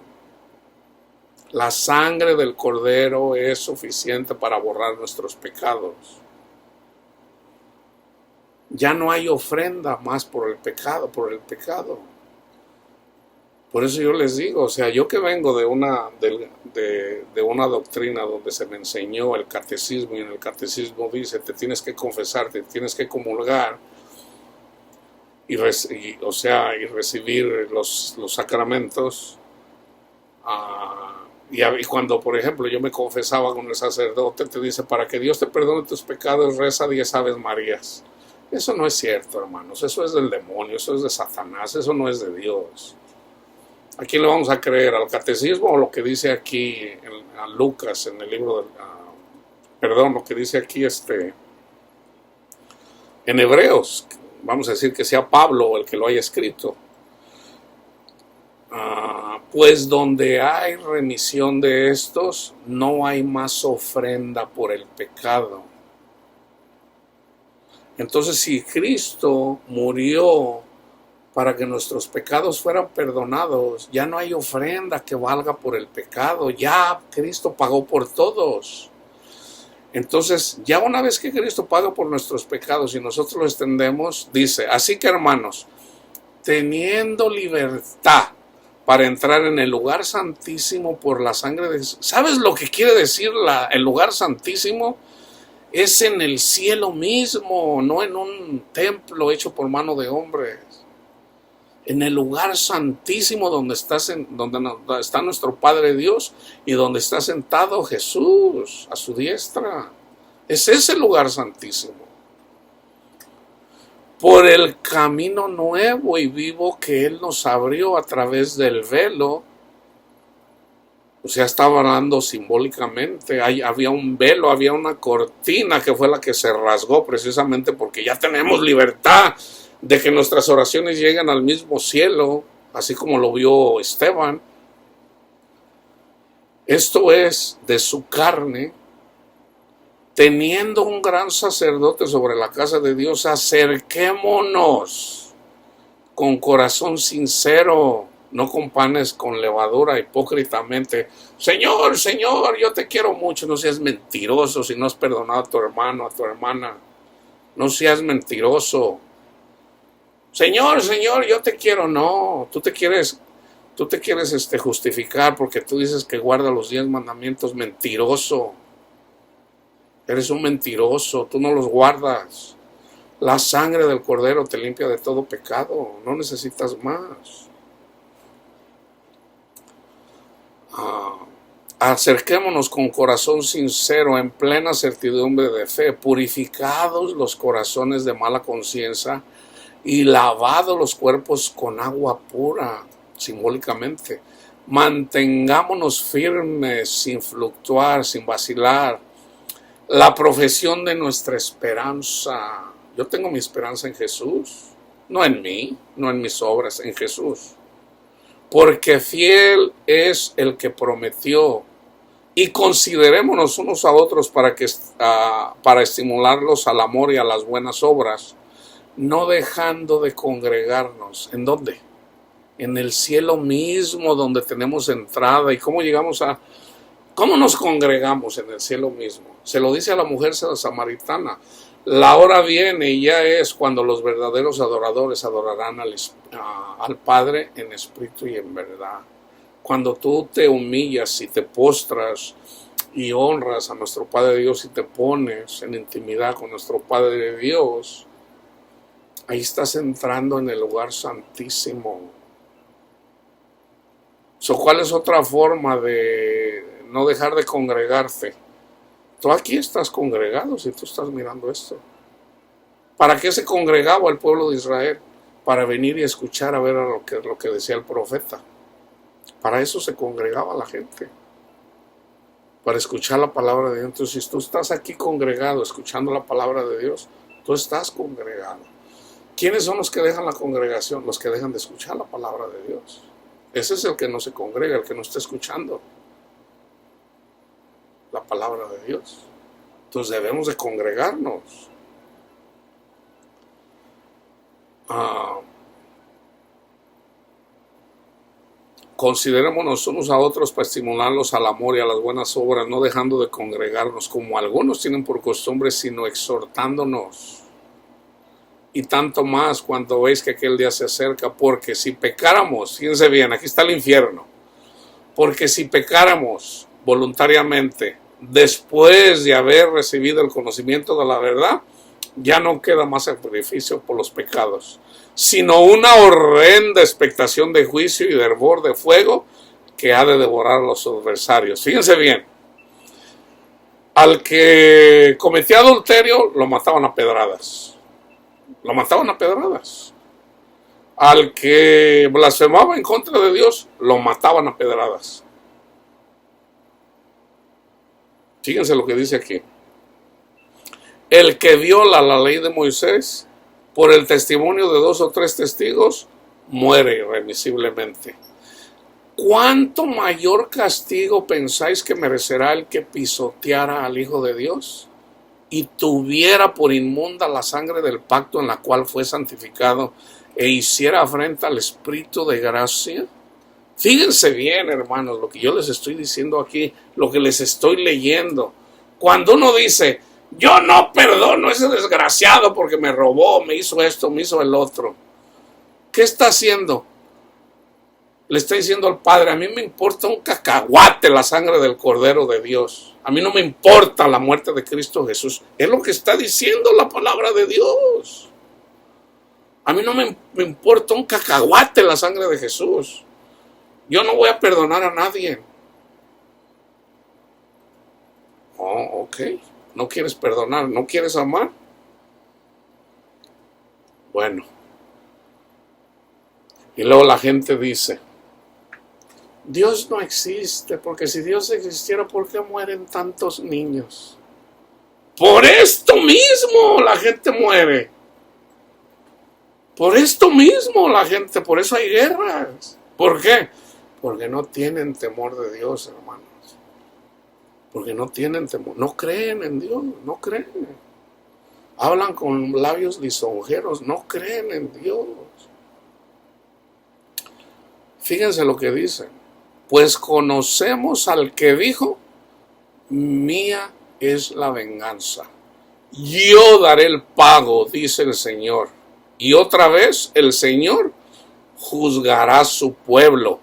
La sangre del Cordero es suficiente para borrar nuestros pecados. Ya no hay ofrenda más por el pecado, Por eso yo les digo, o sea, yo que vengo de una doctrina donde se me enseñó el catecismo, y en el catecismo dice, te tienes que confesar, te tienes que comulgar, y recibir los sacramentos. Y cuando, por ejemplo, yo me confesaba con el sacerdote, te dice, para que Dios te perdone tus pecados, reza 10 Aves Marías. Eso no es cierto, hermanos, eso es del demonio, eso es de Satanás, eso no es de Dios. ¿A quién le vamos a creer? ¿Al catecismo o lo que dice aquí a Lucas en el libro lo que dice aquí en Hebreos? Vamos a decir que sea Pablo el que lo haya escrito. Pues donde hay remisión de estos, no hay más ofrenda por el pecado. Entonces, si Cristo murió para que nuestros pecados fueran perdonados, ya no hay ofrenda que valga por el pecado, ya Cristo pagó por todos. Entonces, ya una vez que Cristo paga por nuestros pecados y nosotros lo extendemos, dice, así que hermanos, teniendo libertad para entrar en el lugar santísimo por la sangre de Jesús. ¿Sabes lo que quiere decir el lugar santísimo? Es en el cielo mismo, no en un templo hecho por mano de hombres. En el lugar santísimo donde está nuestro Padre Dios y donde está sentado Jesús a su diestra. Es ese lugar santísimo. Por el camino nuevo y vivo que Él nos abrió a través del velo. O sea, estaba hablando simbólicamente. Había un velo, había una cortina que fue la que se rasgó precisamente porque ya tenemos libertad de que nuestras oraciones lleguen al mismo cielo, así como lo vio Esteban. Esto es de su carne, teniendo un gran sacerdote sobre la casa de Dios, acerquémonos con corazón sincero, no con panes con levadura hipócritamente. Señor, Señor, yo te quiero mucho. No seas mentiroso si no has perdonado a tu hermano, a tu hermana. No seas mentiroso. Señor, Señor, yo te quiero. No, tú te quieres justificar porque tú dices que guarda los 10 mandamientos. Mentiroso. Eres un mentiroso, tú no los guardas. La sangre del Cordero te limpia de todo pecado, no necesitas más. Acerquémonos con corazón sincero, en plena certidumbre de fe, purificados los corazones de mala conciencia y lavados los cuerpos con agua pura, simbólicamente. Mantengámonos firmes, sin fluctuar, sin vacilar. La profesión de nuestra esperanza. Yo tengo mi esperanza en Jesús, no en mí, no en mis obras, en Jesús. Porque fiel es el que prometió. Y considerémonos unos a otros para estimularlos al amor y a las buenas obras, no dejando de congregarnos. ¿En dónde? En el cielo mismo, donde tenemos entrada. ¿Y cómo nos congregamos en el cielo mismo? Se lo dice a la mujer samaritana. La hora viene y ya es cuando los verdaderos adoradores adorarán al Padre en espíritu y en verdad. Cuando tú te humillas y te postras y honras a nuestro Padre Dios y te pones en intimidad con nuestro Padre Dios, ahí estás entrando en el lugar santísimo. ¿Cuál es otra forma de no dejar de congregarte? Tú aquí estás congregado si tú estás mirando esto. ¿Para qué se congregaba el pueblo de Israel? Para venir y escuchar a ver lo que decía el profeta. Para eso se congregaba la gente. Para escuchar la palabra de Dios. Entonces, si tú estás aquí congregado, escuchando la palabra de Dios, tú estás congregado. ¿Quiénes son los que dejan la congregación? Los que dejan de escuchar la palabra de Dios. Ese es el que no se congrega, el que no está escuchando la palabra de Dios. Entonces debemos de congregarnos. Considerémonos unos a otros para estimularlos al amor y a las buenas obras, no dejando de congregarnos como algunos tienen por costumbre, sino exhortándonos. Y tanto más cuando veis que aquel día se acerca, porque si pecáramos, fíjense bien, aquí está el infierno, porque si pecáramos voluntariamente, después de haber recibido el conocimiento de la verdad, ya no queda más sacrificio por los pecados, sino una horrenda expectación de juicio y de hervor de fuego que ha de devorar a los adversarios. Fíjense bien, al que cometía adulterio lo mataban a pedradas. Lo mataban a pedradas. Al que blasfemaba en contra de Dios, lo mataban a pedradas. Fíjense lo que dice aquí. El que viola la ley de Moisés, por el testimonio de 2 o 3 testigos, muere irremisiblemente. ¿Cuánto mayor castigo pensáis que merecerá el que pisoteara al Hijo de Dios y tuviera por inmunda la sangre del pacto en la cual fue santificado e hiciera afrenta al Espíritu de gracia? Fíjense bien, hermanos, lo que yo les estoy diciendo aquí, lo que les estoy leyendo. Cuando uno dice, yo no perdono a ese desgraciado porque me robó, me hizo esto, me hizo el otro, ¿qué está haciendo? Le está diciendo al Padre, a mí me importa un cacahuate la sangre del Cordero de Dios. A mí no me importa la muerte de Cristo Jesús. Es lo que está diciendo la palabra de Dios. A mí no me importa un cacahuate la sangre de Jesús. Yo no voy a perdonar a nadie. Oh, ok. No quieres perdonar, no quieres amar. Bueno. Y luego la gente dice, Dios no existe, porque si Dios existiera, ¿por qué mueren tantos niños? Por esto mismo la gente muere. Por esto mismo la gente, por eso hay guerras. ¿Por qué? Porque no tienen temor de Dios, hermanos. Porque no tienen temor, no creen en Dios, no creen. Hablan con labios lisonjeros, no creen en Dios. Fíjense lo que dice. Pues conocemos al que dijo, mía es la venganza. Yo daré el pago, dice el Señor. Y otra vez el Señor juzgará a su pueblo.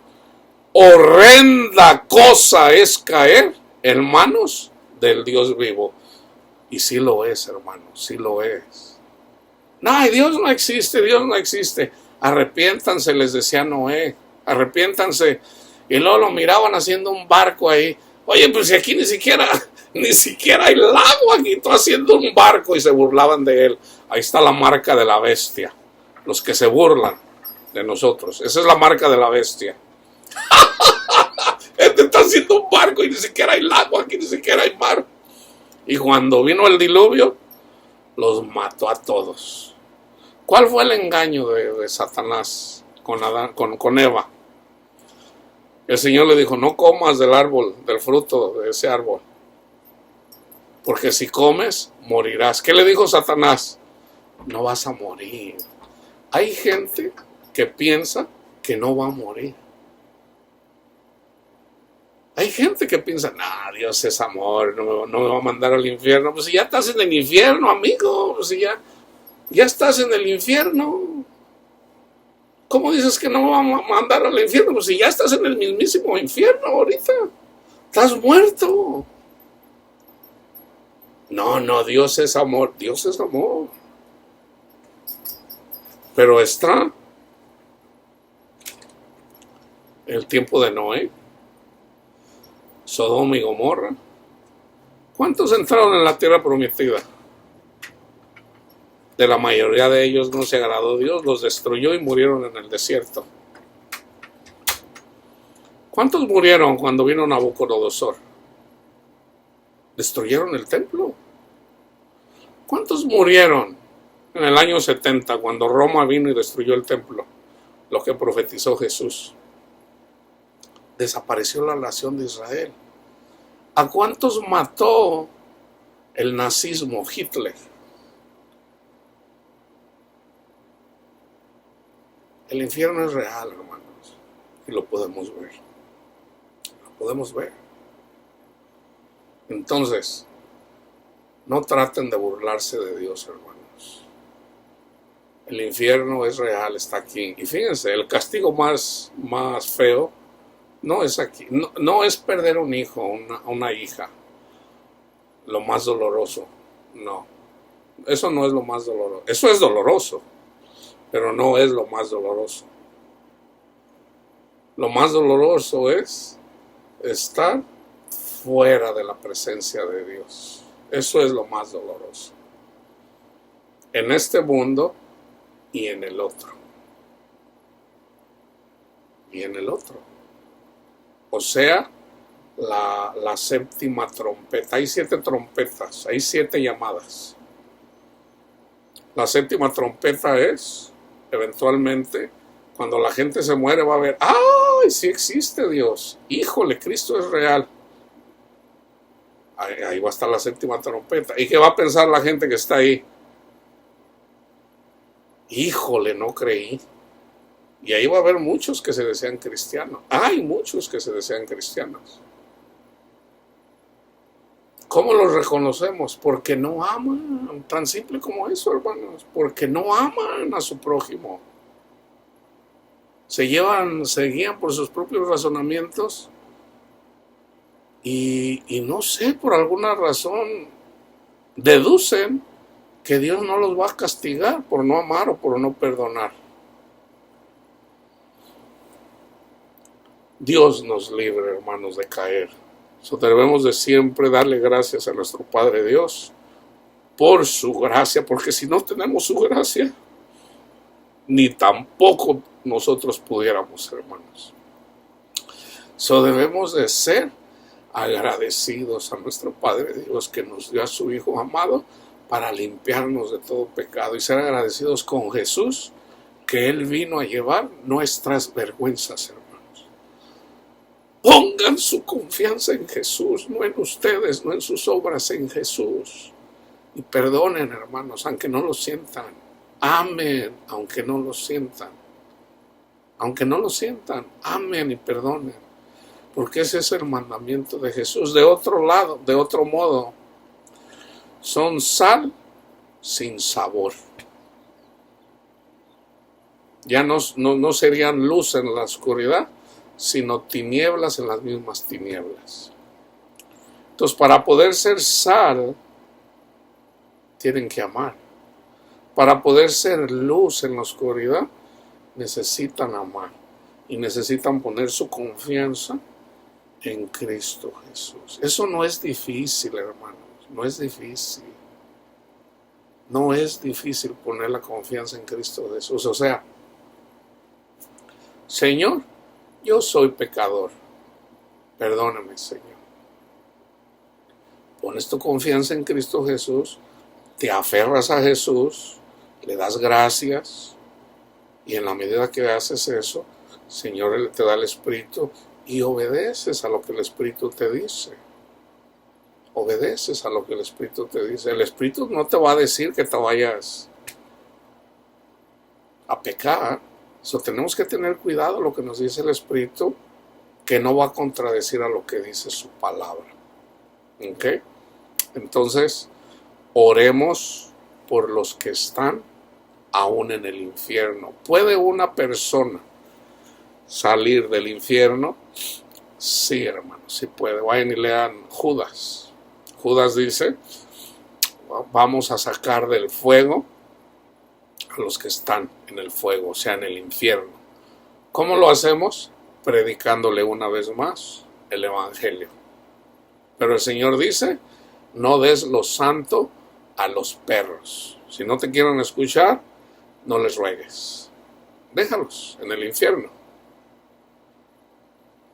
Horrenda cosa es caer en manos del Dios vivo. Y sí lo es, hermano, sí lo es. No, Dios no existe, Dios no existe. Arrepiéntanse, les decía Noé, arrepiéntanse. Y luego lo miraban haciendo un barco ahí. Oye, pues si aquí ni siquiera hay lago, aquí tú haciendo un barco, y se burlaban de él. Ahí está la marca de la bestia. Los que se burlan de nosotros. Esa es la marca de la bestia. Este está haciendo un barco y ni siquiera hay lago, aquí ni siquiera hay mar. Y cuando vino el diluvio, los mató a todos. ¿Cuál fue el engaño de Satanás con Eva? El Señor le dijo, no comas del árbol, del fruto de ese árbol, porque si comes, morirás. ¿Qué le dijo Satanás? No vas a morir. Hay gente que piensa que no va a morir. Hay gente que piensa, Dios es amor, no me va a mandar al infierno. Pues si ya estás en el infierno, amigo, pues si ya estás en el infierno. ¿Cómo dices que no me va a mandar al infierno? Pues si ya estás en el mismísimo infierno ahorita. Estás muerto. No, Dios es amor. Dios es amor. Pero está el tiempo de Noé, Sodoma y Gomorra. ¿Cuántos entraron en la tierra prometida? De la mayoría de ellos no se agradó Dios, los destruyó y murieron en el desierto. ¿Cuántos murieron cuando vino Nabucodonosor? Destruyeron el templo. ¿Cuántos murieron en el año 70 cuando Roma vino y destruyó el templo? Lo que profetizó Jesús. Desapareció la nación de Israel. ¿A cuántos mató el nazismo, Hitler? El infierno es real, hermanos, y lo podemos ver. Lo podemos ver. Entonces, no traten de burlarse de Dios, hermanos. El infierno es real, está aquí. Y fíjense, el castigo más feo no es aquí. No es perder un hijo, una hija. Lo más doloroso. No. Eso no es lo más doloroso. Eso es doloroso, pero no es lo más doloroso. Lo más doloroso es estar fuera de la presencia de Dios. Eso es lo más doloroso. En este mundo y en el otro. Y en el otro. O sea, la séptima trompeta. Hay 7 trompetas, hay 7 llamadas. La séptima trompeta es, eventualmente, cuando la gente se muere va a ver, ¡ay, sí existe Dios! ¡Híjole, Cristo es real! Ahí va a estar la séptima trompeta. ¿Y qué va a pensar la gente que está ahí? ¡Híjole, no creí! Y ahí va a haber muchos que se desean cristianos. Hay muchos que se desean cristianos. ¿Cómo los reconocemos? Porque no aman. Tan simple como eso, hermanos. Porque no aman a su prójimo. Se guían por sus propios razonamientos. Y no sé, por alguna razón, deducen que Dios no los va a castigar por no amar o por no perdonar. Dios nos libre, hermanos, de caer. Debemos de siempre darle gracias a nuestro Padre Dios por su gracia, porque si no tenemos su gracia, ni tampoco nosotros pudiéramos, hermanos. Debemos de ser agradecidos a nuestro Padre Dios que nos dio a su Hijo amado para limpiarnos de todo pecado y ser agradecidos con Jesús que Él vino a llevar nuestras vergüenzas, hermanos. Pongan su confianza en Jesús, no en ustedes, no en sus obras, en Jesús. Y perdonen, hermanos, aunque no lo sientan. Amen, aunque no lo sientan. Aunque no lo sientan, amen y perdonen. Porque ese es el mandamiento de Jesús. De otro lado, de otro modo, son sal sin sabor. Ya no serían luz en la oscuridad, sino tinieblas en las mismas tinieblas. Entonces, para poder ser sal, tienen que amar. Para poder ser luz en la oscuridad, necesitan amar. Y necesitan poner su confianza en Cristo Jesús. Eso no es difícil, hermanos. No es difícil. No es difícil poner la confianza en Cristo Jesús. O sea, Señor, yo soy pecador. Perdóname, Señor. Pones tu confianza en Cristo Jesús, te aferras a Jesús, le das gracias, y en la medida que haces eso, Señor te da el Espíritu y obedeces a lo que el Espíritu te dice. Obedeces a lo que el Espíritu te dice. El Espíritu no te va a decir que te vayas a pecar. Tenemos que tener cuidado lo que nos dice el Espíritu, que no va a contradecir a lo que dice su palabra. ¿Ok? Entonces, oremos por los que están aún en el infierno. ¿Puede una persona salir del infierno? Sí, hermano, sí puede. Vayan y lean Judas. Judas dice, vamos a sacar del fuego a los que están en el fuego, o sea, en el infierno. ¿Cómo lo hacemos? Predicándole una vez más el evangelio. Pero el Señor dice, no des lo santo a los perros. Si no te quieren escuchar, no les ruegues. Déjalos en el infierno.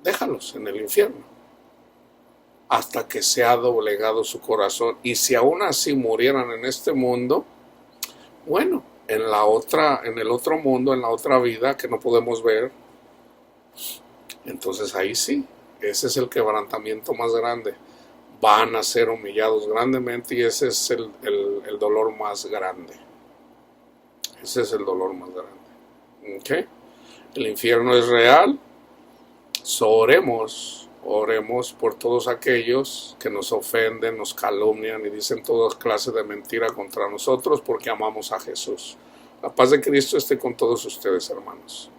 Déjalos en el infierno. Hasta que se ha doblegado su corazón. Y si aún así murieran en este mundo, bueno, en el otro mundo, en la otra vida que no podemos ver, entonces ahí sí, ese es el quebrantamiento más grande. Van a ser humillados grandemente y ese es el dolor más grande. Ese es el dolor más grande. ¿Ok? El infierno es real. So, oremos por todos aquellos que nos ofenden, nos calumnian y dicen todas clases de mentiras contra nosotros porque amamos a Jesús. La paz de Cristo esté con todos ustedes, hermanos.